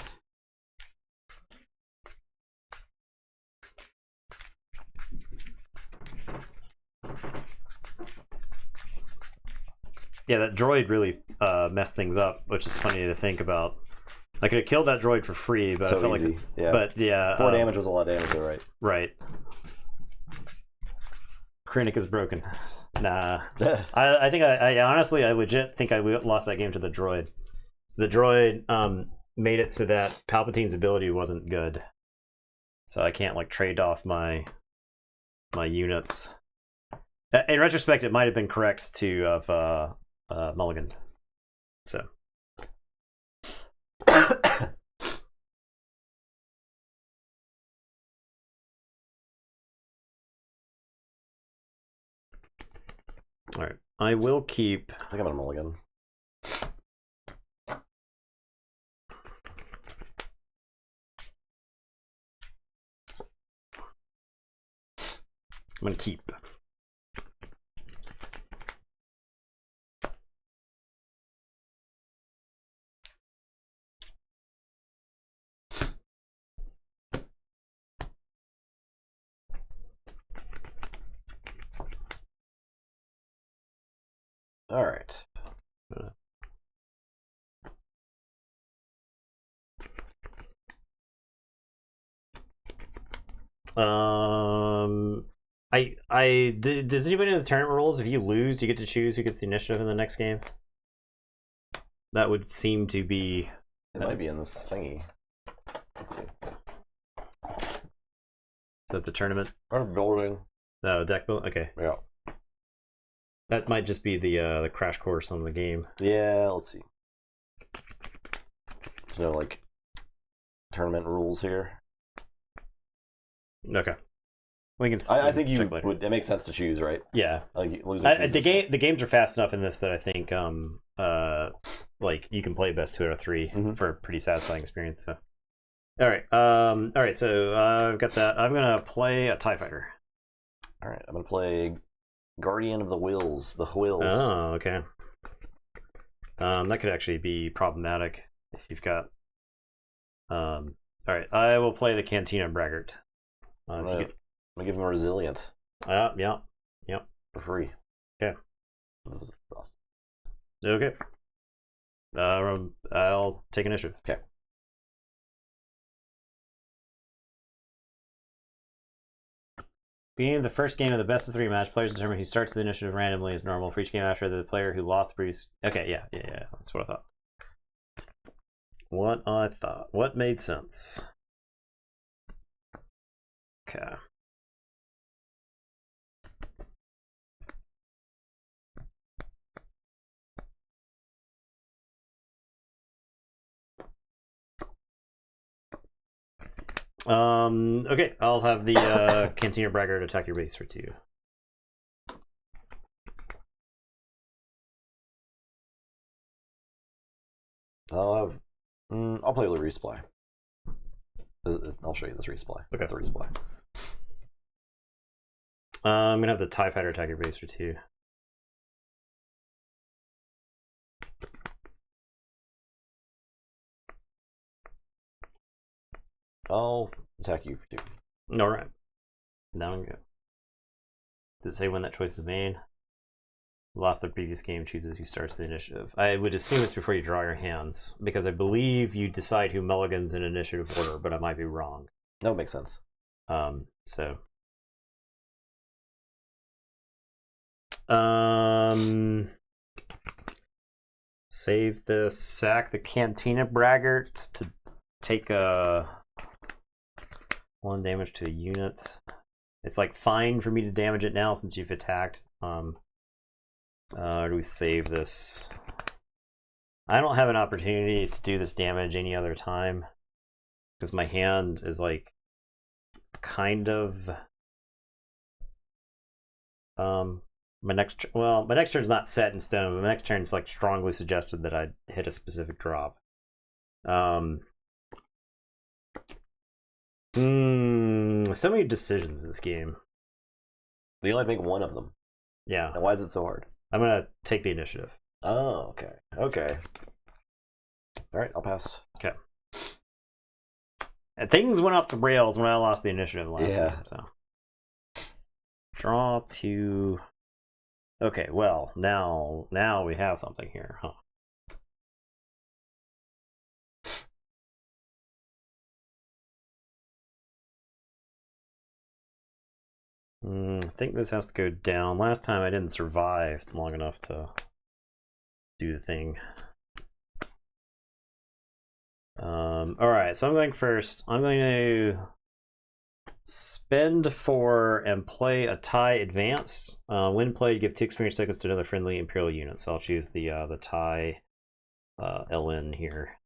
yeah, that droid really messed things up, which is funny to think about. I could have killed that droid for free, but So I felt easy. like, Yeah. but yeah, 4 damage was a lot of damage, though, right? Right. Krennic is broken. Nah, I think I honestly I legit think I lost that game to the droid. So the droid made it so that Palpatine's ability wasn't good, so I can't like trade off my units. In retrospect, it might have been correct to have Mulligan. So. All right, I will keep. I think I'm gonna mulligan. I'm gonna keep. All right. Does anybody know the tournament rules? If you lose, you get to choose who gets the initiative in the next game. That would seem to be. It might be in this thingy. Let's see. Is that the tournament? I'm building. No, deck build. Okay, Yeah. that might just be the crash course on the game. Yeah. Let's see. There's no like tournament rules here. Okay, we can. I think you check later. would. It makes sense to choose, right? Yeah. Like losing. The games are fast enough in this that I think like you can play best 2 out of 3 for a pretty satisfying experience. So, all right, so I've got that. I'm gonna play a TIE Fighter. All right, I'm gonna play Guardian of the Wills, the Whills. Oh, okay. That could actually be problematic if you've got. All right, I will play the Cantina Braggart. I'm gonna give him a Resilient. Yeah. For free. Okay. This is awesome. Okay. I'll take initiative. Okay. Beginning of the first game of the best of 3 match, players determine who starts the initiative randomly as normal for each game after the player who lost the previous. Okay, yeah. That's what I thought. What made sense? Okay. Okay, I'll have the Cantina Braggart attack your base for 2. I'll play with a resupply. I'll show you this resupply. Okay. It's a resupply. I'm gonna have the TIE Fighter attack your base for 2. I'll attack you for 2. All right. Down and go. Does it say when that choice is made? Lost the previous game, chooses who starts the initiative. I would assume it's before you draw your hands, because I believe you decide who mulligans in initiative order, but I might be wrong. No, it makes sense. So. Save this, sack the Cantina Braggart to take a 1 damage to a unit. It's like fine for me to damage it now since you've attacked. Do we save this? I don't have an opportunity to do this damage any other time because my hand is like kind of my next turn's not set in stone, but my next turn's like strongly suggested that I hit a specific drop. So many decisions in this game. You only make one of them. Yeah. And why is it so hard? I'm gonna take the initiative. Oh, okay. Okay. All right, I'll pass. Okay. And things went off the rails when I lost the initiative last game. So draw 2. Okay, well now we have something here, huh? I think this has to go down. Last time I didn't survive long enough to do the thing. Alright, so I'm going first. I'm going to spend 4 and play a tie advanced. When played, give 2 experience tokens to another friendly Imperial unit. So I'll choose the tie LN here.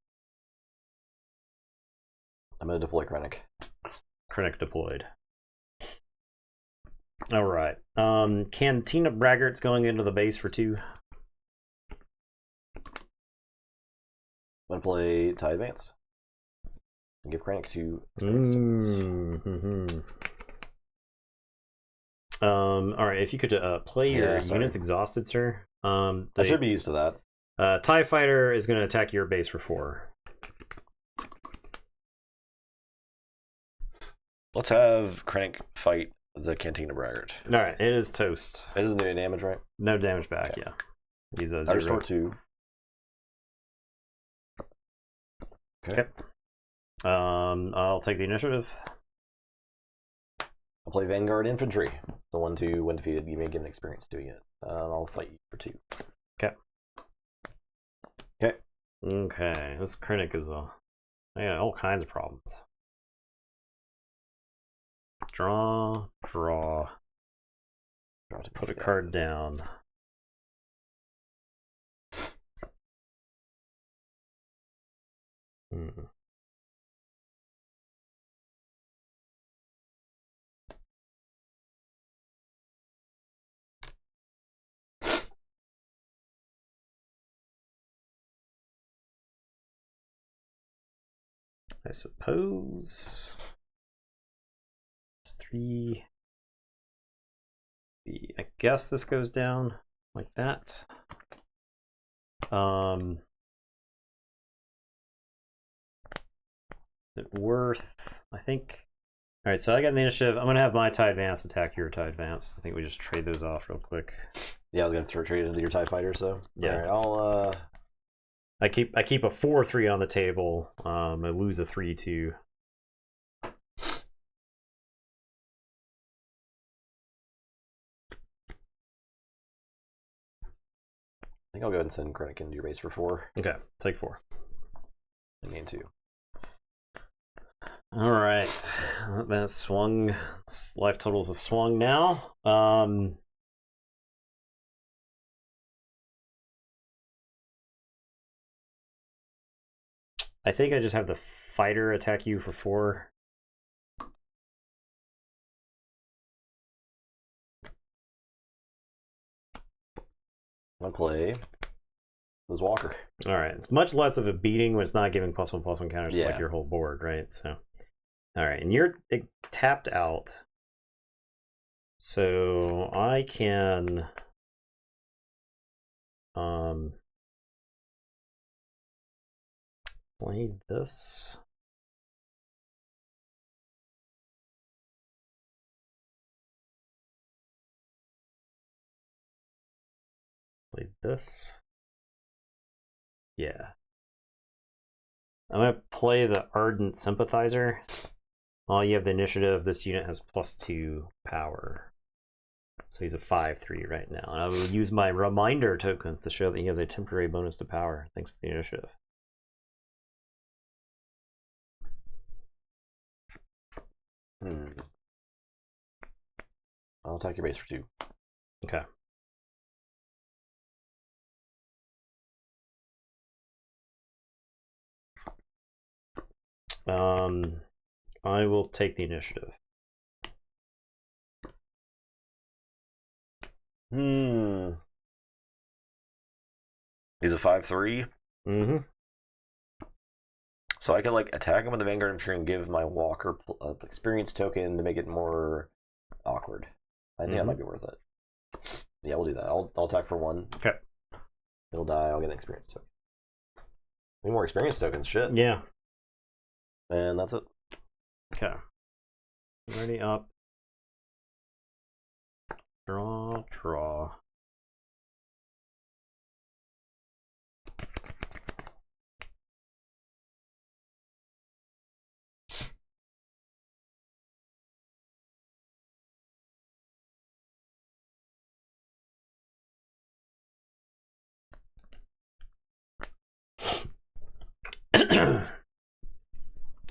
I'm going to deploy Krennic. Krennic deployed. Alright. Cantina Braggart's going into the base for 2. I'm going to play tie advanced. And give Krennic 2 Alright, if you could play your units exhausted, sir. I should be used to that. TIE Fighter is going to attack your base for 4. Let's have Krennic fight the Cantina Braggart. Alright, it is toast. It doesn't do any damage, right? No damage back, okay. Yeah. He's a 0. zero. I restore 2. Okay. I'll take the initiative. I'll play Vanguard Infantry. The 1/2, when defeated, you may give an experience to it. I'll fight you for 2. Okay. Okay. Okay. This Krennic is all kinds of problems. Draw. Put a card down. I suppose it's 3. I guess this goes down like that. Is it worth? I think. All right, so I got the initiative. I'm gonna have my TIE advance attack your TIE advance. I think we just trade those off real quick. Yeah, I was gonna trade into your TIE fighter. So yeah, all right, I keep a 4/3 on the table. I lose a 3/2. I think I'll go ahead and send Krennic into your base for 4. Okay, take 4. And gain 2. All right, that swung. Life totals have swung now. I think I just have the fighter attack you for 4. I'm gonna play this Walker. All right, it's much less of a beating when it's not giving +1/+1 counters to like your whole board, right? So, all right, and you're tapped out, so I can play this. Play this. Yeah. I'm going to play the Ardent Sympathizer. While you have the initiative, this unit has +2 power. So he's a 5/3 right now. And I will use my reminder tokens to show that he has a temporary bonus to power, thanks to the initiative. I'll attack your base for 2. Okay. I will take the initiative. Hmm. He's a 5/3. Mm-hmm. So I can like attack him with the Vanguard Infantry and give my Walker experience token to make it more awkward. I think that might be worth it. Yeah, we'll do that. I'll attack for 1. Okay. It'll die. I'll get an experience token. Need more experience tokens. Shit. Yeah. And that's it. Okay. Ready up. Draw.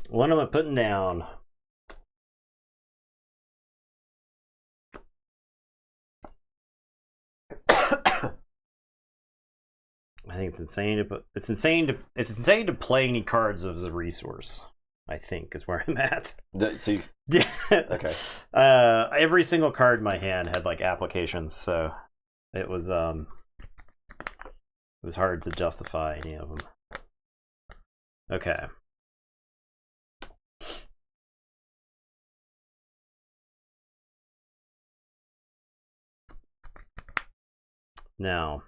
What am I putting down? I think it's insane to put. It's insane to play any cards as a resource. I think is where I'm at. So you, Yeah. okay. Every single card in my hand had like applications, so it was hard to justify any of them. Okay. Now,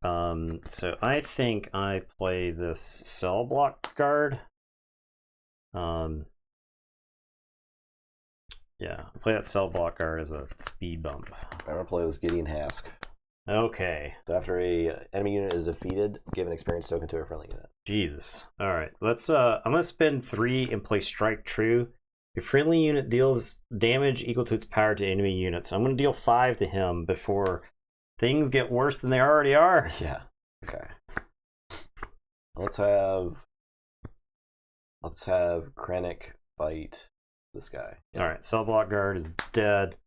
so I think I play this cell block guard. Yeah, I play that cell block guard as a speed bump. I'm gonna play this Gideon Hask. Okay. So after a enemy unit is defeated, give an experience token to a friendly unit. Jesus. All right. Let's. I'm gonna spend 3 and play Strike True. A friendly unit deals damage equal to its power to enemy units. I'm gonna deal 5 to him before things get worse than they already are. Yeah. Okay. Let's have Krennic fight this guy. All right. Cell block guard is dead.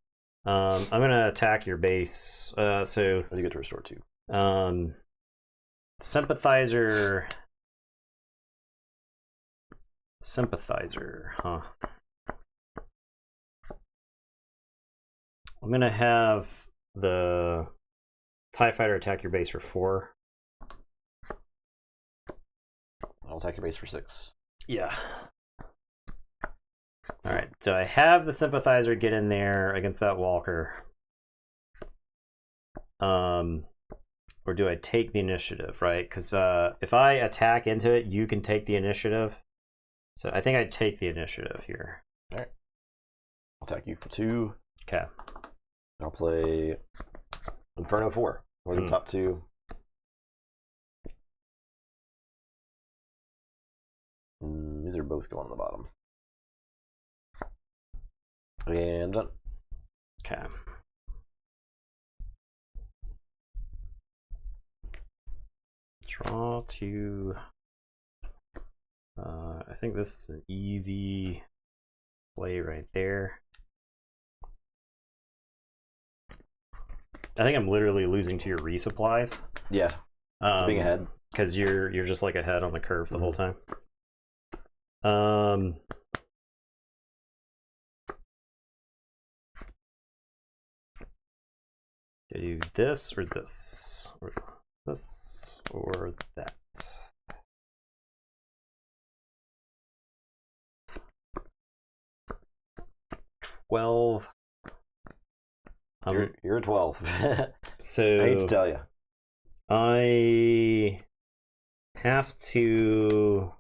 I'm gonna attack your base. So you get to restore 2. Sympathizer, huh? I'm gonna have the TIE Fighter attack your base for 4. I'll attack your base for 6. Yeah. All right. So I have the Sympathizer get in there against that Walker. Or do I take the initiative, right? Because if I attack into it, you can take the initiative. So I think I take the initiative here. All right. I'll attack you for 2. Okay. I'll play Inferno 4. Or the top 2. These are both going on the bottom. And done. Okay. Draw 2. I think this is an easy play right there. I think I'm literally losing to your resupplies. Yeah. Being ahead. Because you're just like ahead on the curve the whole time. Do I do this or this? Or this or that? 12. You're a 12. So I hate to tell you. I have to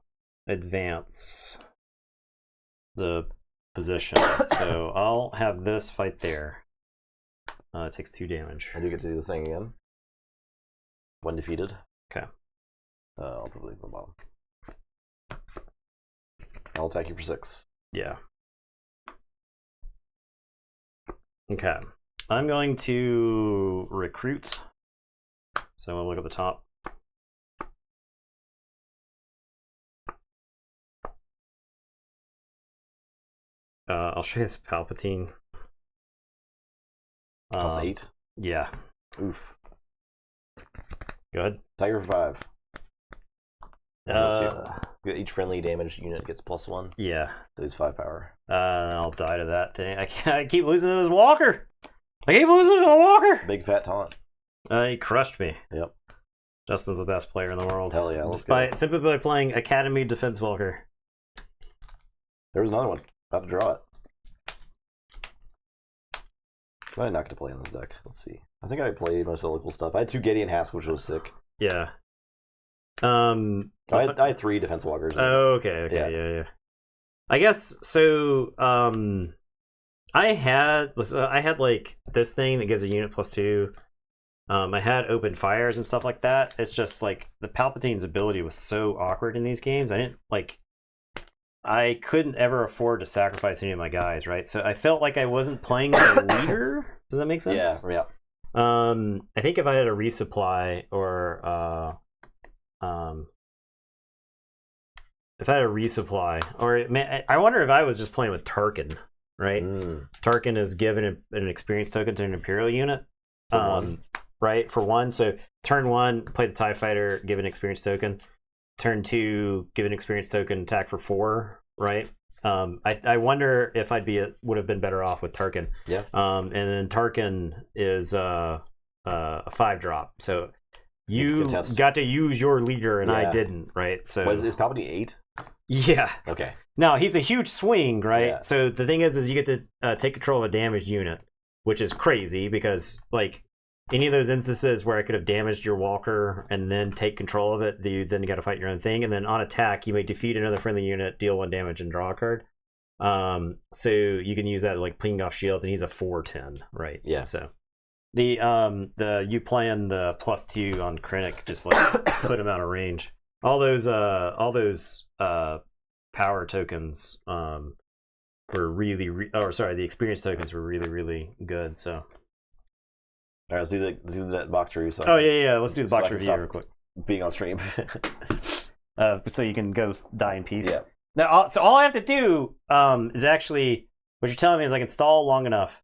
advance the position. So I'll have this fight there. It takes 2 damage. I do get to do the thing again. When defeated. Okay. I'll probably leave the bottom. I'll attack you for 6. Yeah. Okay. I'm going to recruit. So I'm going to look at the top. I'll show you this Palpatine. Plus 8. Yeah. Oof. Good. Tiger for 5. Each friendly damaged unit gets +1. Yeah. So he's 5 power. I'll die to that thing. I keep losing to this Walker. I keep losing to the Walker. Big fat taunt. He crushed me. Yep. Justin's the best player in the world. Hell yeah. Let's go. Simply by playing Academy Defense Walker. There was another one. About to draw it. I'm not going to play in this deck. Let's see. I think I played most of the local stuff. I had 2 Gideon Hask, which was sick. Yeah. I had 3 Defense Walkers. Oh, okay. Yeah. I guess so. I had like this thing that gives a unit +2. I had open fires and stuff like that. It's just like the Palpatine's ability was so awkward in these games. I couldn't ever afford to sacrifice any of my guys, right? So I felt like I wasn't playing the leader. Does that make sense? Yeah. I think if I had a resupply or if I had a resupply, or I wonder if I was just playing with Tarkin, right? Tarkin is given an experience token to an Imperial unit, right? For 1. So turn 1, play the TIE Fighter, give an experience token. Turn 2, give an experience token, attack for 4, right? I wonder if would have been better off with Tarkin. Yeah. And then Tarkin is a 5-drop, so you got to use your leader and I didn't, right? So is Palpatine 8? Yeah. Okay. Now he's a huge swing, right? Yeah. So the thing is you get to take control of a damaged unit, which is crazy because like any of those instances where I could have damaged your Walker and then take control of it, you then got to fight your own thing, and then on attack you may defeat another friendly unit, deal 1 damage, and draw a card. So you can use that to, like, ping off shields, and he's a 4/10, right? Yeah. So the you playing the +2 on Krennic just like put him out of range. All those power tokens were the experience tokens were really good. So. All right, let's do that box review. Let's do the box review real quick. Being on stream. So you can go die in peace. Yeah. Now, so all I have to do is actually, what you're telling me is I can stall long enough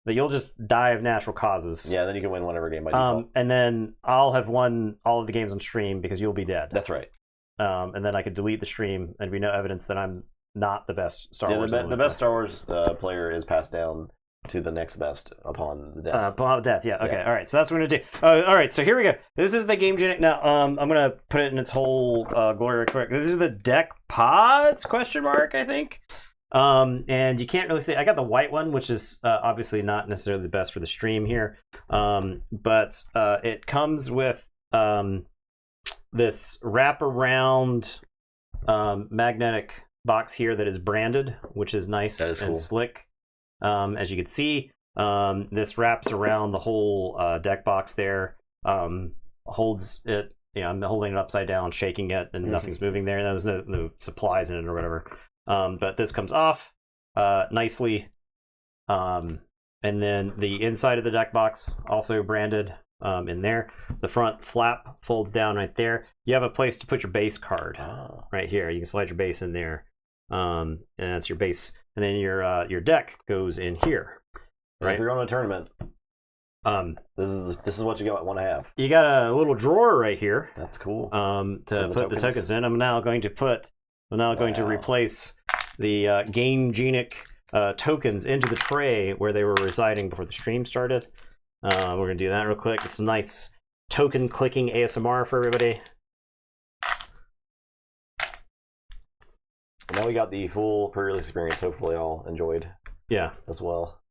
that you'll just die of natural causes. Yeah, then you can win whatever game by default. And then I'll have won all of the games on stream because you'll be dead. That's right. And then I could delete the stream and be no evidence that I'm not the best Star Wars. The best Star Wars player is passed down to the next best upon the death. Upon death, yeah. Okay, all right. So that's what we're gonna do. All right, so here we go. This is the game gen. Now, I'm gonna put it in its whole glory real quick. This is the deck pods ? I think. And you can't really say. I got the white one, which is obviously not necessarily the best for the stream here. But it comes with this wraparound magnetic box here that is branded, which is nice and slick. As you can see, this wraps around the whole deck box there, holds it. I'm holding it upside down, shaking it, and nothing's moving there. There's no supplies in it or whatever. But this comes off nicely. And then the inside of the deck box also branded in there. The front flap folds down right there. You have a place to put your base card right here. You can slide your base in there. And that's your base. And then your deck goes in here. Right? If you're on a tournament, this is what you got want to have. You got a little drawer right here. That's cool. To put the tokens in. I'm now going to replace the Game Genic tokens into the tray where they were residing before the stream started. We're gonna do that real quick. Some nice token clicking ASMR for everybody. Now we got the full pre-release experience. Hopefully, all enjoyed. Yeah, as well.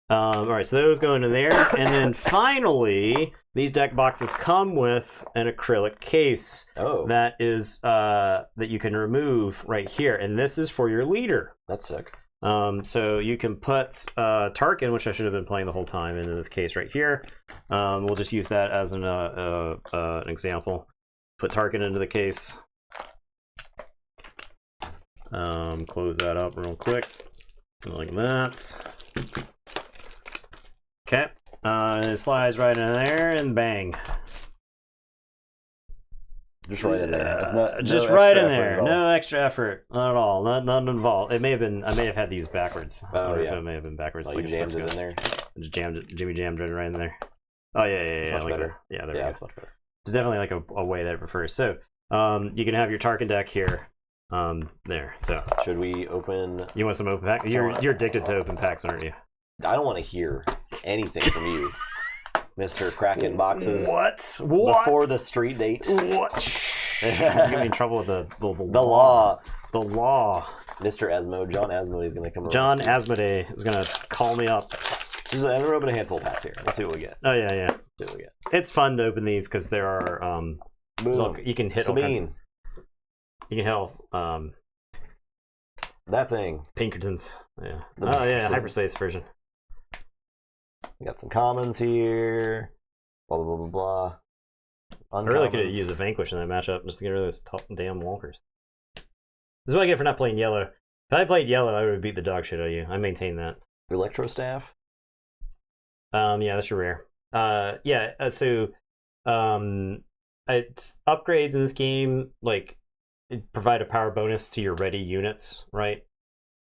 All right, so those go into there, and then finally, these deck boxes come with an acrylic case. That is that you can remove right here, and this is for your leader. That's sick. So you can put Tarkin, which I should have been playing the whole time, in this case right here. We'll just use that as an example. Put Tarkin into the case. Close that up real quick, like that. Okay, it slides right in there, and bang. Just right in there. Right in there. No extra effort, not at all. None involved. It may have been. I may have had these backwards. It may have been backwards. Like you jammed it in there. Just jammed it. Jimmy jammed it right in there. Oh yeah. It's much better. There we go. It's much better. It's definitely like a way that it prefers. So, you can have your Tarkin deck here. There. So should we open? You want some open pack? You're addicted to open packs, aren't you? I don't want to hear anything from you, Mr. Kraken Boxes. What? Before the street date. What? You're getting me in trouble with the law. The law. Mr. Asmo, John Asmodee is going to come over. John Asmodee is going to call me up. I'm going to open a handful of packs here. Let's see what we get. Oh, yeah. See what we get. It's fun to open these because there are, you can hit all kinds of, you can hit that thing. Pinkertons. Yeah. Hyperspace version. We got some commons here. Blah, blah, blah, blah, blah. I really could have used a Vanquish in that matchup just to get rid of those damn walkers. This is what I get for not playing yellow. If I played yellow, I would have beat the dog shit out of you. I maintain that. Electro Staff? Yeah, that's your rare. So it's upgrades in this game, like, provide a power bonus to your ready units, right?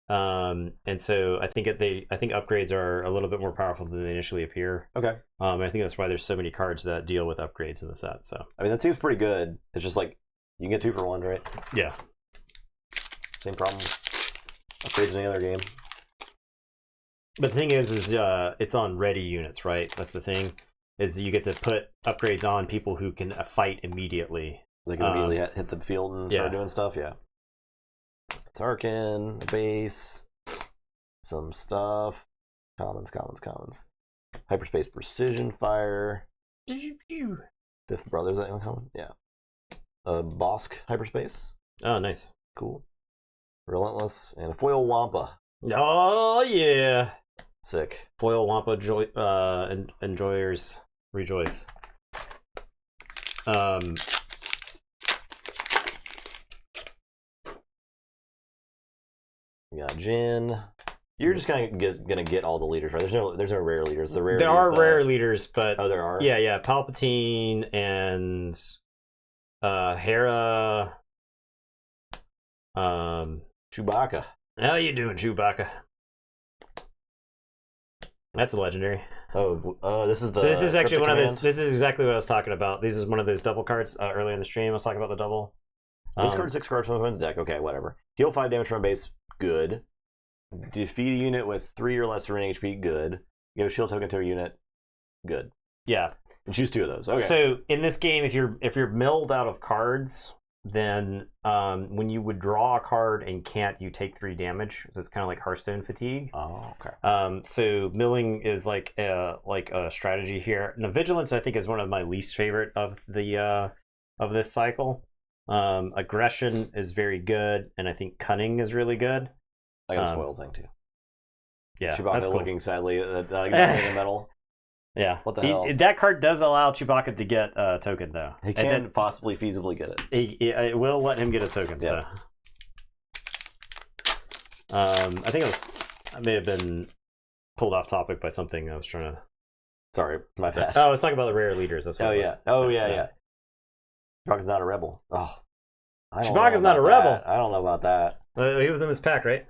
And so I think upgrades are a little bit more powerful than they initially appear. Okay. I think that's why there's so many cards that deal with upgrades in the set. So I mean, that seems pretty good. It's just like you can get 2 for 1, right? Yeah. Same problem. Upgrades in any other game. But the thing is it's on ready units, right? That's the thing. Is you get to put upgrades on people who can fight immediately. They can immediately hit the field and start doing stuff, yeah. Tarkin, base, some stuff. Commons. Hyperspace Precision Fire. Fifth Brother, is that uncommon? Yeah. Bosk Hyperspace. Oh, nice. Cool. Relentless, and a Foil Wampa. Oh, yeah. Sick. Foil Wampa enjoyers rejoice. We got Jin. You're just gonna get all the leaders, right? There's no rare leaders. There are rare leaders, but there are. Yeah. Palpatine and Hera. Chewbacca. How you doing, Chewbacca? That's a legendary. This is the. So this is actually one of those. This is exactly what I was talking about. This is one of those double cards earlier in the stream. I was talking about the double. Discard 6 cards from one's deck. Okay, whatever. Heal 5 damage from base. Good. Defeat a unit with 3 or less remaining HP. Good. Give a shield token to a unit. Good. Yeah. And choose 2 of those. Okay. So in this game, if you're milled out of cards, then when you would draw a card and can't, you take 3 damage. So it's kind of like Hearthstone fatigue. Oh, okay. So milling is like a strategy here. Now, Vigilance, I think, is one of my least favorite of the of this cycle. Aggression is very good, and I think Cunning is really good. I got a spoil thing too. Yeah, Chewbacca that's cool. Looking sadly in the metal. Yeah. What the hell? That card does allow Chewbacca to get a token, though. He can possibly feasibly get it. It will let him get a token. Yeah. So, I think I may have been pulled off topic by something I was trying to. Sorry, my bad. Oh, I was talking about the rare leaders. That's what it was. Yeah. Chewbacca's not a rebel. Oh, Chewbacca's not a rebel. I don't know about that. He was in this pack, right?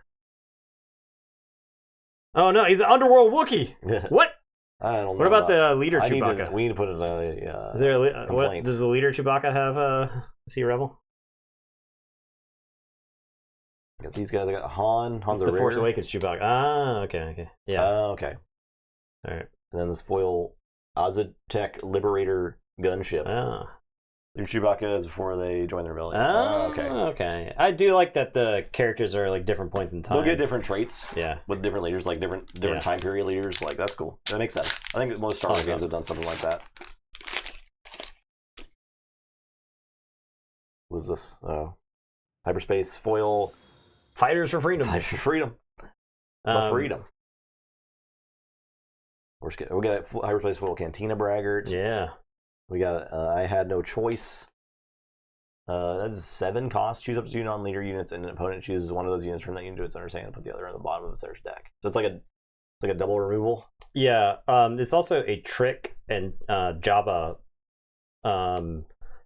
Oh no, he's an underworld Wookiee. What? I don't know. What about the leader Chewbacca? We need to put in a. Is there what does the leader Chewbacca have? Is he a rebel? I got these guys. I got Han. Han's the Force Awakens Chewbacca. Ah, okay. Yeah. Okay. All right. And then this foil Aztec Liberator gunship. Ah. Your Chewbacca is before they join the rebellion. Oh, okay. I do like that the characters are like different points in time. They'll get different traits. Yeah. With different leaders, like different time period leaders. Like, that's cool. That makes sense. I think most Star Wars games have done something like that. What was this? Hyperspace foil. Fighters for freedom. Fighters for freedom. Freedom. We got Hyperspace foil Cantina Braggart. Yeah. We got I Had No Choice. That's 7 cost. Choose up to 2 non-leader units, and an opponent chooses one of those units from that unit to its owner's hand and put the other on the bottom of its owner's deck. So it's like a double removal. Yeah. It's also a trick, and Jabba.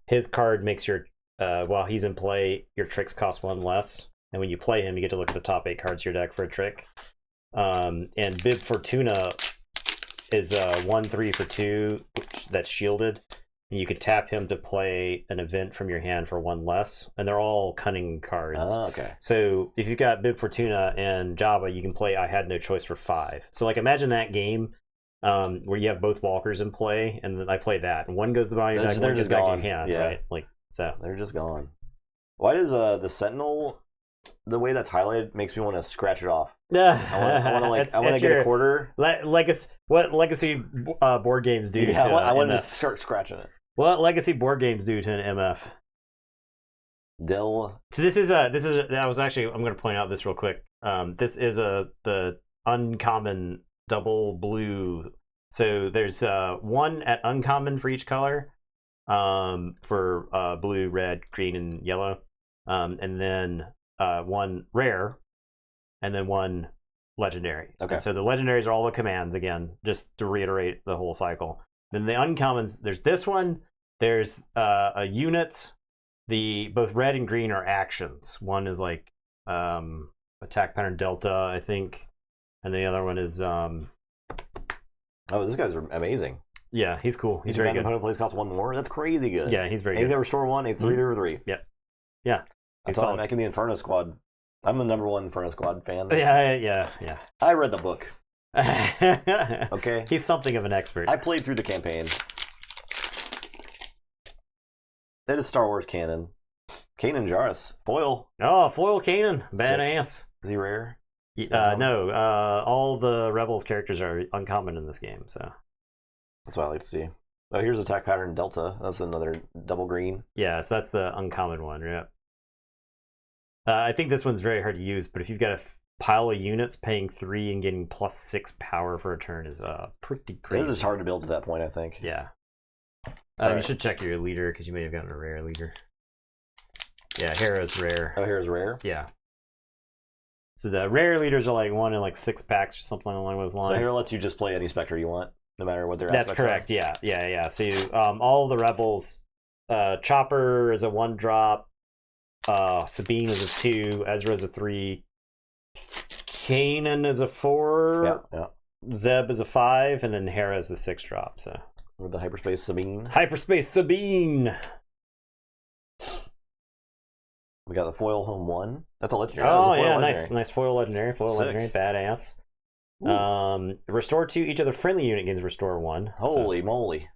His card makes your while he's in play, your tricks cost 1 less, and when you play him, you get to look at the top 8 cards of your deck for a trick. And Bib Fortuna is 1/3 for 2 that's shielded. and you could tap him to play an event from your hand for 1 less, and they're all cunning cards. Oh, okay. So if you've got Bib Fortuna and Java, you can play I Had No Choice for 5. So like imagine that game where you have both walkers in play, and then I play that, and one goes to the bottom of your deck, one goes back to your hand, right? Like so. They're just gone. Why does the Sentinel, the way that's highlighted, makes me want to scratch it off? I want to get a quarter. What legacy board games do? Yeah, to, I wanted to start scratching it. What legacy board games do to an MF? So this is I'm going to point out this real quick. This is the uncommon double blue. So there's one at uncommon for each color, for blue, red, green, and yellow, and then one rare, and then one legendary. Okay. And so the legendaries are all the commands again, just to reiterate the whole cycle. Then the uncommons, there's this one. There's a unit. Both red and green are actions. One is like attack pattern delta, I think, and the other one is oh, these guys are amazing. Yeah, he's cool. He's very good. Opponent plays costs 1 more. That's crazy good. Yeah, he's very good. He's got restore 1. He's 3 or 3. Yeah, yeah. I saw him making the Inferno Squad. I'm the #1 Inferno Squad fan. Yeah. I read the book. Okay. He's something of an expert. I played through the campaign. That is Star Wars canon. Kanan Jarrus. Foil. Oh, foil Kanan. Badass. Is he rare? No. All the Rebels characters are uncommon in this game, so. That's what I like to see. Oh, here's attack pattern Delta. That's another double green. Yeah, so that's the uncommon one, yeah. I think this one's very hard to use, but if you've got a pile of units, paying 3 and getting +6 power for a turn is pretty crazy. This is hard to build to that point, I think. Yeah. Right. You should check your leader, because you may have gotten a rare leader. Yeah, Hera's rare. Oh, Hera's rare? Yeah. So the rare leaders are like 1 in like 6 packs or something along those lines. So Hera lets you just play any Spectre you want, no matter what their That's correct, are. Yeah. So you, all the Rebels, Chopper is a 1-drop, Sabine is a 2, Ezra is a 3, Kanan is a 4, yeah. Zeb is a 5, and then Hera is the 6-drop. So with the Hyperspace Sabine. Hyperspace Sabine. We got the foil home 1. That's a legendary. Oh yeah, legendary. nice foil legendary. Legendary, badass. Ooh. Restore 2. Each other friendly unit gains restore 1. Holy moly!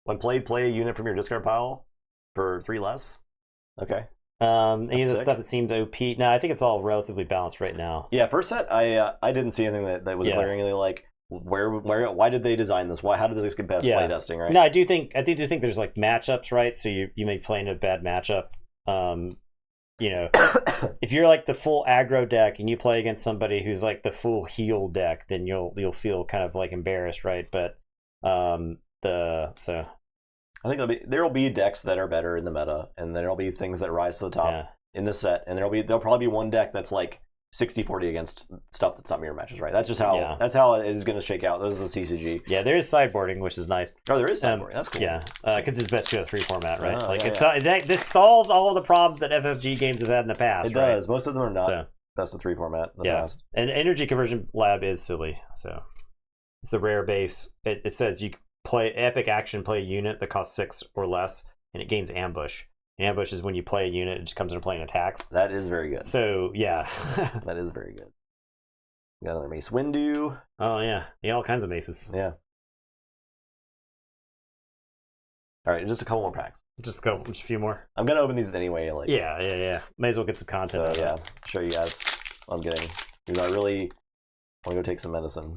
When played, play a unit from your discard pile for 3 less. Okay. Any of the stuff that seems OP. No, I think it's all relatively balanced right now. Yeah, first set I didn't see anything that was glaringly like why did they design this? How did this get past play testing, right? No, I do think there's like matchups, right? So you may play in a bad matchup. If you're like the full aggro deck and you play against somebody who's like the full heal deck, then you'll feel kind of like embarrassed, right? But I think there'll be decks that are better in the meta, and there'll be things that rise to the top in this set, and there'll probably be one deck that's like 60-40 against stuff that's not mirror matches, right? That's just how that's how it is going to shake out. Those are the CCG. Yeah, there is sideboarding, which is nice. Oh, there is sideboarding. That's cool. Yeah, because it's best 2-3 format, right? This solves all of the problems that FFG games have had in the past. It does. Most of them are not best of 3 format in the past. And Energy Conversion Lab is silly. So it's the rare base. It says you play epic action, play a unit that costs 6 or less, and it gains ambush. Ambush is when you play a unit, it just comes into play and attacks. That is very good. So, yeah. That is very good. We got another Mace Windu. Oh, yeah. All kinds of maces. Yeah. All right, just a couple more packs. Just a few more. I'm going to open these anyway. Yeah. May as well get some content. So, show you guys what I'm getting. Because I really want to go take some medicine.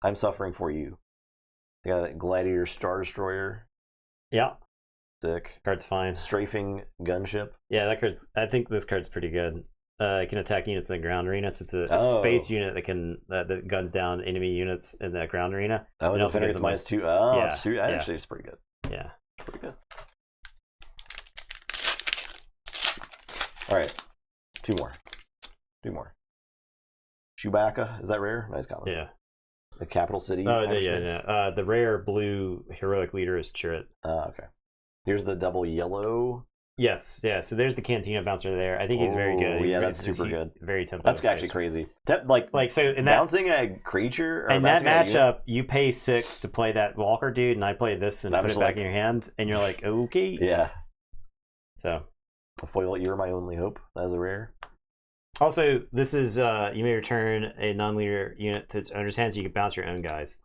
I'm suffering for you. I got a Gladiator Star Destroyer. Yeah. Sick. Card's fine. Strafing Gunship. Yeah, I think this card's pretty good. It can attack units in the ground arena. So it's a space unit that guns down enemy units in the ground arena. Oh, it also gets -2. Oh, yeah. Actually, it's pretty good. Yeah. It's pretty good. All right. 2 more. Chewbacca. Is that rare? Nice comment. Yeah. The capital city. Oh, yeah. The rare blue heroic leader is Chirrut. Okay. Here's the double yellow Yes, yeah. So there's the Cantina bouncer there. I think he's very good. He's Yeah, very, that's super good. Very tempo. That's actually crazy. Like so in that bouncing a creature. Or in that bouncing a unit? matchup, you pay 6 to play that Walker dude, and I play this and I'm put it just back like- in your hand, and you're like, okay. Yeah. So A foil. You're my only hope. That is a rare. also, this is you may return a non-leader unit to its owner's hand, so you can bounce your own guys.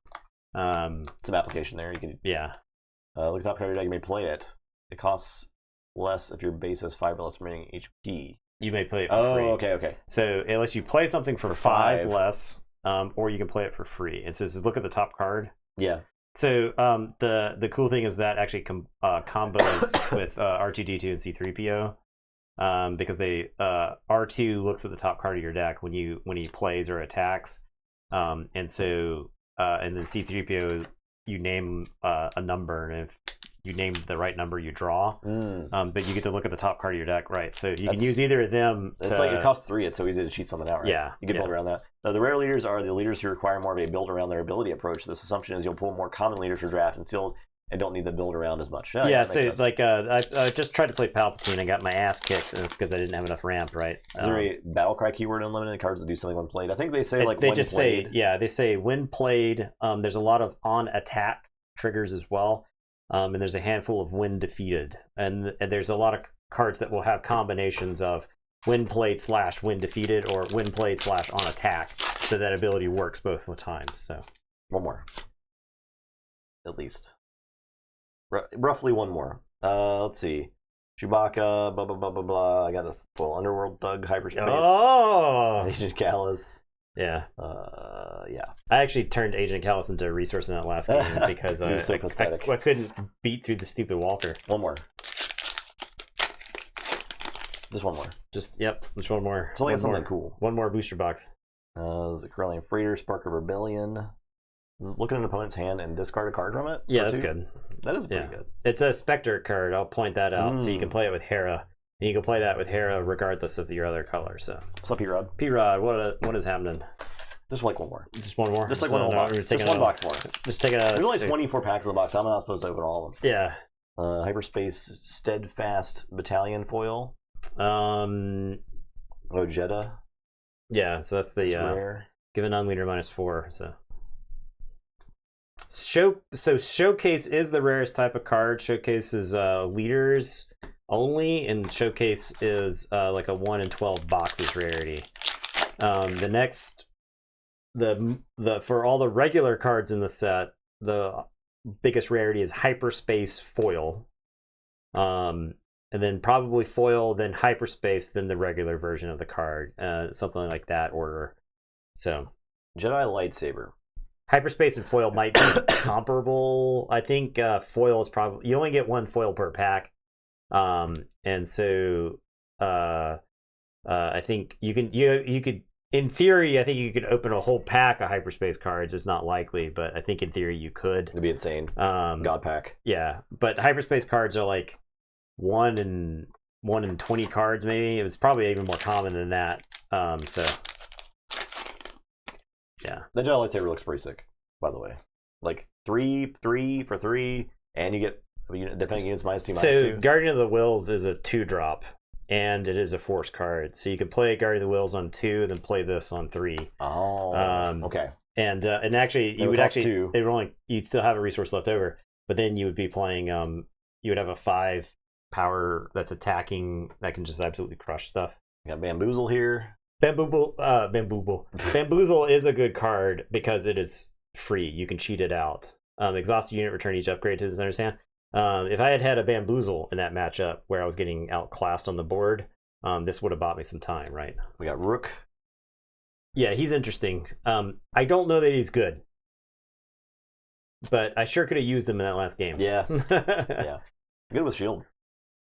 Some application there. You can Yeah. look at the top card of your deck. You may play it. It costs less if your base has 5 or less remaining HP. You may play it for free. Okay. So it lets you play something for For 5 5. less, or you can play it for free. It says, look at the top card. Yeah. So the cool thing is that actually combos with R2D2 and C3PO, because they R2 looks at the top card of your deck when he plays or attacks, and so and then C3PO you name a number, and if you name the right number, you draw. But you get to look at the top card of your deck, right? So you can use either of them. It's like it costs 3. It's so easy to cheat something out, right? Yeah, You can build around that. Now, the rare leaders are the leaders who require more of a build around their ability approach. This assumption is you'll pull more common leaders for draft and sealed and don't need the build around as much. Yeah, that so makes sense. like I just tried to play Palpatine. I got my ass kicked, and it's because I didn't have enough ramp, right? Is there a battle cry keyword unlimited cards that do something when played? I think they say like they when just played. say they say when played. There's a lot of on attack triggers as well, and there's a handful of when defeated, and there's a lot of cards that will have combinations of when played / when defeated or when played / on attack, so that ability works both times. So One more, at least. Roughly one more. Let's see. Chewbacca, blah blah blah blah blah. I got this. Well, Underworld Thug, Hyperspace, Agent Callus. Yeah. Yeah. I actually turned Agent Callus into a resource in that last game because He was so pathetic. I couldn't beat through the stupid Walker. One more. Just one more. Just one more. So like One something more. cool. One more booster box. There's a Corellian Freighter, Spark of Rebellion. Look at an opponent's hand and discard a card from it. Yeah, for that's 2? good. That is pretty good. It's a Spectre card. I'll point that out. So you can play it with Hera. And you can play that with Hera regardless of your other color. So What's up, P-Rod? P-Rod, what is happening? Just like one more. Just one more. Just like one whole box. Just one box more. Just take a. There's only 24 packs in the box. I'm not supposed to open all of them. Yeah. Hyperspace Steadfast Battalion foil. Ojeda. Yeah. So that's the Rare. give a non-leader -4. So Showcase is the rarest type of card. Showcase is leaders only, and Showcase is like a 1 in 12 boxes rarity. The next, the for all the regular cards in the set, the biggest rarity is Hyperspace foil. And then probably foil, then Hyperspace, then the regular version of the card, something like that order. So Jedi Lightsaber. Hyperspace and foil might be comparable. I think foil is probably, you only get one foil per pack, and so I think you could in theory, I think you could open a whole pack of Hyperspace cards. It's not likely, but I think in theory you could. It'd be insane. God pack. Yeah, but Hyperspace cards are like 1 in 20 cards maybe. It was probably even more common than that. So yeah, The Jedi Lightsaber looks pretty sick, by the way. Like 3 for 3, and you get defending units -2/-2. So Guardian of the Wills is a 2-drop, and it is a force card. So you can play Guardian of the Wills on 2, and then play this on 3. Oh, okay. And actually, It would cost 2. You'd still have a resource left over, but then you would be playing. You would have a 5 power that's attacking that can just absolutely crush stuff. You got Bamboozle here. Bamboozle is a good card because it is free. You can cheat it out. Exhausted unit, return each upgrade to his understand. If I had had a Bamboozle in that matchup where I was getting outclassed on the board, this would have bought me some time, right? We got Rook. Yeah, he's interesting. I don't know that he's good, but I sure could have used him in that last game. Yeah. Yeah. Good with shield.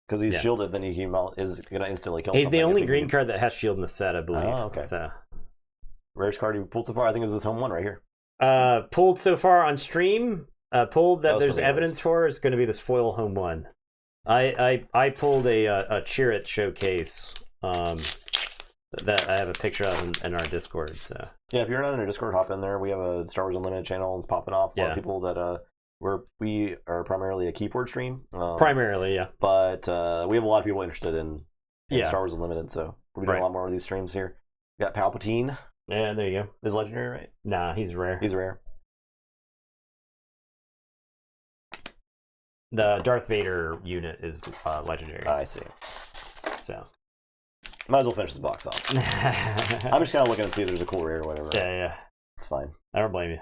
Because he's shielded, then he is going to instantly kill He's the something only if he green can- card that has shield in the set, I believe. Oh, okay. So, Rarest card he pulled so far, I think it was this home one right here. pulled so far on stream, pulled that was there's from the evidence for is going to be this foil home one. I pulled a Chirrut showcase that I have a picture of in our Discord. So Yeah, if you're not in our Discord, hop in there. We have a Star Wars Unlimited channel. It's popping off. A lot of people that we are primarily a keyboard stream. Primarily, yeah. But we have a lot of people interested in Yeah. Star Wars Unlimited, so we're doing a lot more of these streams here. We got Palpatine. Yeah, there you go. Is legendary, right? Nah, he's rare. He's rare. The Darth Vader unit is legendary. I see. So might as well finish this box off. I'm just kind of looking to see if there's a cool rare or whatever. yeah. It's fine. I don't blame you.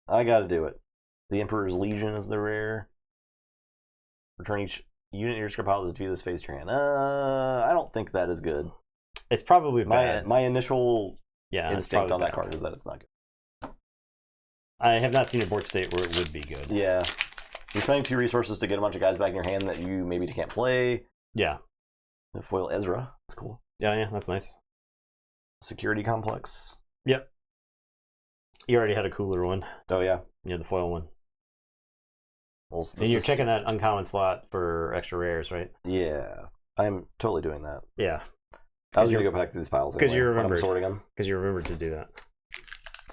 I got to do it. The Emperor's Legion is the rare. Return each unit in your script pile to view this phase your hand. I don't think that is good. It's probably bad. My initial Yeah, instinct on that card is that it's not good. I have not seen a board state where it would be good. Yeah. You're spending 2 resources to get a bunch of guys back in your hand that you maybe can't play. Yeah. The foil Ezra. That's cool. Yeah, that's nice. Security Complex. Yep. You already had a cooler one. Oh, yeah. Yeah, the foil one. Well, And you're checking that uncommon slot for extra rares, right? Yeah. I'm totally doing that. Yeah. I was going to go back through these piles because anyway, you when I'm remembered. sorting them. Because you remembered to do that.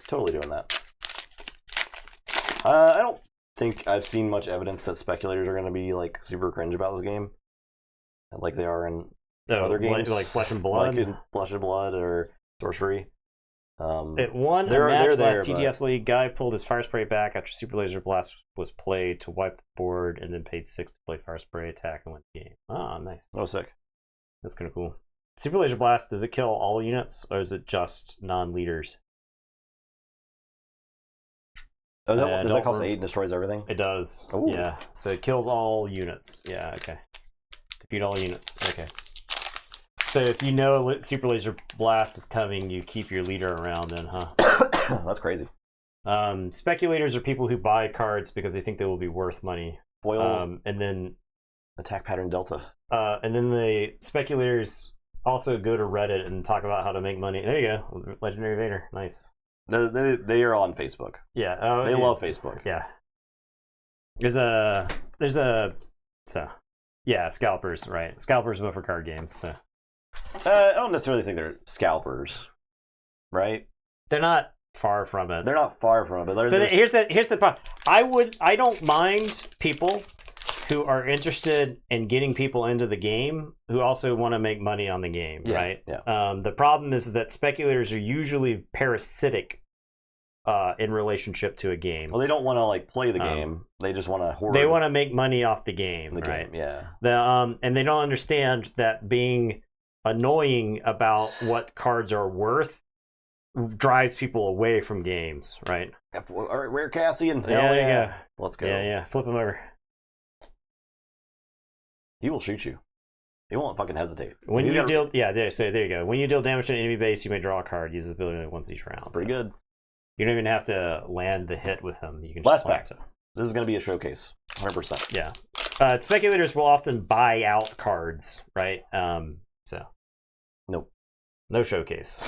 Totally doing that. I don't think I've seen much evidence that speculators are going to be like super cringe about this game, like they are in other games, like Flesh and Blood, like in Flesh and Blood or Sorcery. It won a match last TTS League. Guy pulled his Fire Spray back after Super Laser Blast was played to wipe the board, and then paid 6 to play Fire Spray attack and win the game. Oh, nice. Oh, sick. That's kind of cool. Super Laser Blast, does it kill all units, or is it just non-leaders? Oh, does that cost 8 and destroys everything? It does. Ooh. Yeah. So it kills all units. Yeah, okay. Defeat all units. Okay. So if you know Super Laser Blast is coming, you keep your leader around then, huh? That's crazy. Speculators are people who buy cards because they think they will be worth money. Foil and then attack pattern Delta. And then the speculators also go to Reddit and talk about how to make money. There you go. Legendary Vader. Nice. They are on Facebook. Yeah. They love Facebook. Yeah. Scalpers, right? Scalpers go for card games. So. I don't necessarily think they're scalpers, right? They're not far from it. They're not far from it. But here's the problem. I don't mind people who are interested in getting people into the game who also want to make money on the game, right? Yeah. The problem is that speculators are usually parasitic in relationship to a game. Well, they don't want to like play the game. They just want to hoard. They want to make money off the game, right? Yeah. And they don't understand that being annoying about what cards are worth drives people away from games, right? All right, rare Cassian. Yeah, yeah. Let's go. Yeah. Flip him over. He will shoot you. He won't fucking hesitate. When you deal, there you go. When you deal damage to an enemy base, you may draw a card. Uses ability once each round. That's pretty good. You don't even have to land the hit with him. You can Last just pack. This is going to be a showcase, 100%. Yeah. Speculators will often buy out cards, right? Nope. No showcase.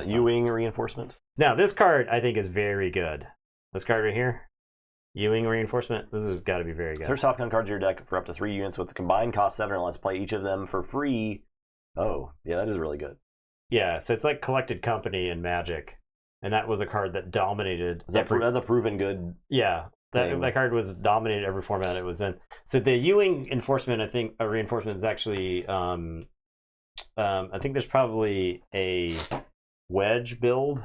Ewing reinforcement. Now, this card I think is very good. This card right here, Ewing reinforcement. This has got to be very good. Search top gun cards in your deck for up to 3 units with the combined cost 7 or less. Play each of them for free. Oh, yeah, that is really good. Yeah, so it's like Collected Company in Magic, and that was a card that dominated. That's a proven good. Yeah, that card was dominated every format it was in. So the Ewing enforcement, I think, a reinforcement is actually. I think there's probably a wedge build.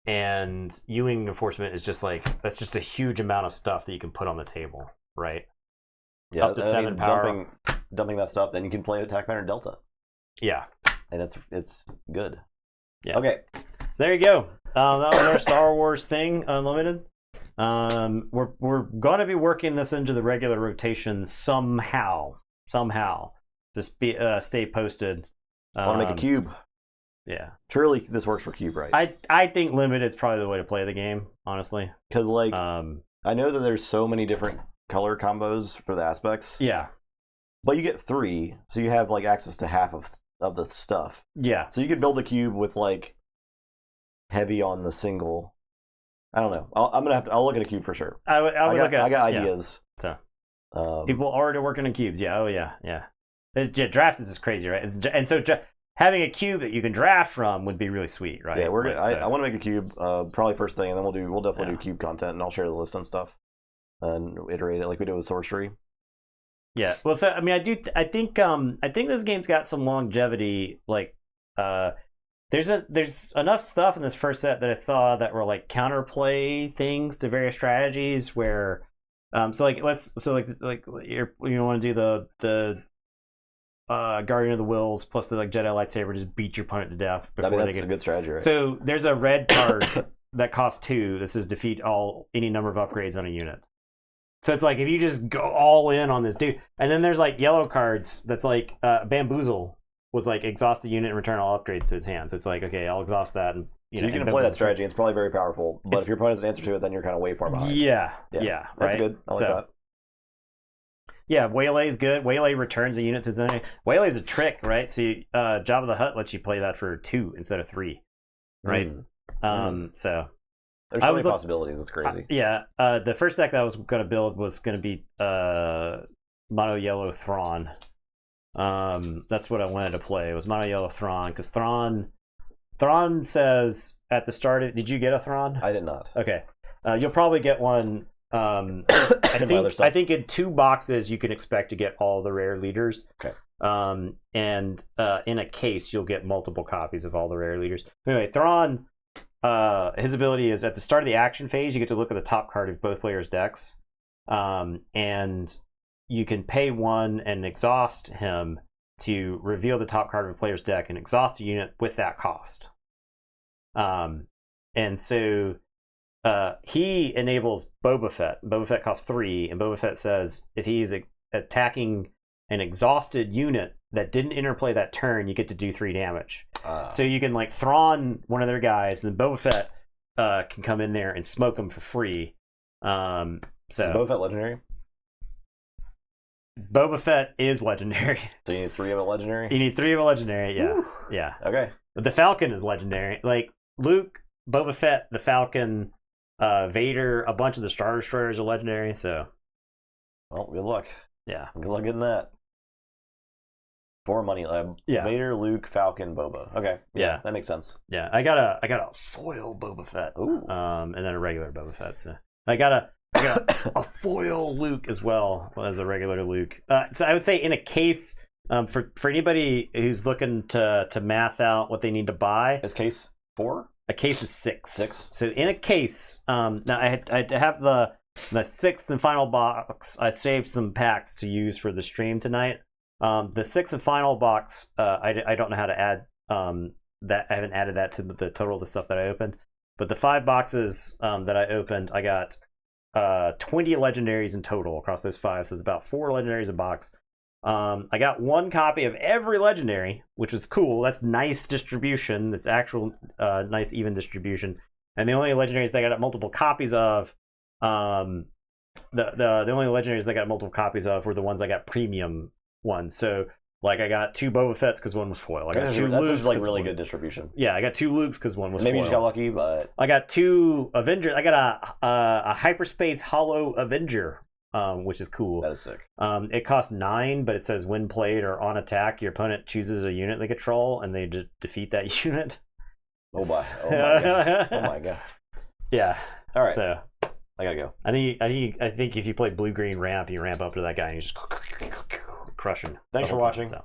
And Ewing enforcement is just like that's just a huge amount of stuff that you can put on the table, right? Yeah, up to 7 power. Dumping that stuff, then you can play attack pattern Delta. Yeah, and it's good. Yeah. Okay. So there you go. That was our Star Wars thing, Unlimited. We're gonna be working this into the regular rotation somehow. Just stay posted. I want to make a cube. Yeah. Surely this works for cube, right? I think limited's probably the way to play the game, honestly. Because like I know that there's so many different color combos for the aspects. Yeah. But you get 3, so you have like access to half of the stuff. Yeah. So you could build a cube with like heavy on the single. I don't know. I'll look at a cube for sure. I got ideas. Yeah. So people already working on cubes. Yeah. Oh yeah. Draft is just crazy, right? And so having a cube that you can draft from would be really sweet, right? Yeah, we're Like, gonna. I want to make a cube, probably first thing, and then we'll definitely Yeah. do cube content, and I'll share the list and stuff, and iterate it like we did with sorcery. Yeah. Well, so I mean, I think this game's got some longevity. Like, there's enough stuff in this first set that I saw that were like counterplay things to various strategies. Where, so like you want to do the Guardian of the Wills plus the like Jedi lightsaber, just beat your opponent to death before That's they a get. good strategy, right? So there's a red card that costs 2. This is defeat any number of upgrades on a unit. So it's like if you just go all in on this dude, and then there's like yellow cards that's like Bamboozle was like exhaust the unit and return all upgrades to his hand. So it's like, okay, I'll exhaust that, and so you can employ that strategy. It's probably very powerful, but if your opponent has an answer to it, then you're kind of way far behind. Yeah, That's right? good. I like that. Yeah, Waylay's good. Waylay returns a unit to its own. Waylay's a trick, right? So Jabba the Hutt lets you play that for 2 instead of 3, right? So there's so many possibilities. It's crazy. The first deck that I was going to build was going to be mono yellow Thrawn. That's what I wanted to play. It was mono yellow Thrawn because Thrawn says at the start. Did you get a Thrawn? I did not. Okay, you'll probably get one. I think in 2 boxes you can expect to get all the rare leaders. Okay. And in a case you'll get multiple copies of all the rare leaders. Anyway, Thrawn, his ability is at the start of the action phase you get to look at the top card of both players' decks, and you can pay 1 and exhaust him to reveal the top card of a player's deck and exhaust a unit with that cost. And so he enables Boba Fett. Boba Fett costs 3, and Boba Fett says if he's attacking an exhausted unit that didn't interplay that turn, you get to do 3 damage. So you can like Thrawn one of their guys, and then Boba Fett can come in there and smoke them for free. So is Boba Fett legendary? Boba Fett is legendary. So you need 3 of it legendary? You need 3 of it legendary, yeah. Woo. Yeah. Okay. But the Falcon is legendary. Like Luke, Boba Fett, the Falcon, Vader, a bunch of the Star Destroyers are legendary, so. Well, good luck. Yeah. Good luck getting that. 4 money lab. Yeah. Vader, Luke, Falcon, Boba. Okay. Yeah. That makes sense. Yeah. I got a foil Boba Fett. Ooh. And then a regular Boba Fett. So I got a foil Luke as well as a regular Luke. So I would say in a case, for anybody who's looking to math out what they need to buy. Is case 4? A case is 6. 6. So in a case, now I had to have the 6th and final box. I saved some packs to use for the stream tonight. The 6th and final box, I don't know how to add that. I haven't added that to the total of the stuff that I opened. But the 5 boxes that I opened, I got 20 legendaries in total across those 5. So it's about 4 legendaries a box. I got 1 copy of every legendary, which was cool. That's nice distribution. That's actual nice even distribution. And the only legendaries that I got multiple copies of, the only legendaries that I got multiple copies of were the ones I got premium ones. So like I got 2 Boba Fetts because 1 was foil. I got 2 Lukes. That's like really good distribution. Yeah, I got 2 Lukes because 1 was Maybe foil. you just got lucky, but I got 2 Avengers. I got a hyperspace hollow Avenger. Which is cool. That is sick. It costs 9, but it says when played or on attack, your opponent chooses a unit they control, and they defeat that unit. Oh my god! Oh my god! Yeah. All right. So I gotta go. I think if you play blue green ramp, you ramp up to that guy and you just crush him. Thanks for watching. So.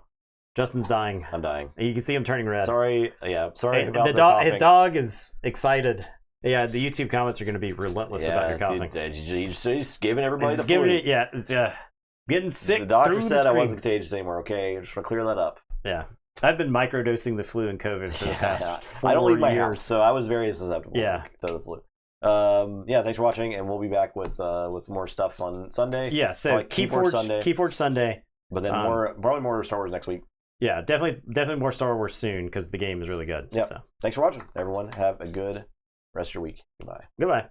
Justin's dying. I'm dying. You can see him turning red. Sorry. Yeah. Sorry Hey, about the dog. His coughing. dog is excited. Yeah, the YouTube comments are going to be relentless about your coughing. He's just giving everybody the giving flu. it, yeah, it's getting sick. The doctor through said the I screen. wasn't contagious anymore. Okay, just want to clear that up. Yeah, I've been microdosing the flu and COVID for the past 4 I don't leave my years. house, so I was very susceptible. Yeah. To the flu. Yeah, thanks for watching, and we'll be back with more stuff on Sunday. Yeah, so like Keyforge Sunday. But then probably more Star Wars next week. Yeah, definitely more Star Wars soon because the game is really good. Yeah. So. Thanks for watching, everyone. Have a good rest of your week. Goodbye. Goodbye.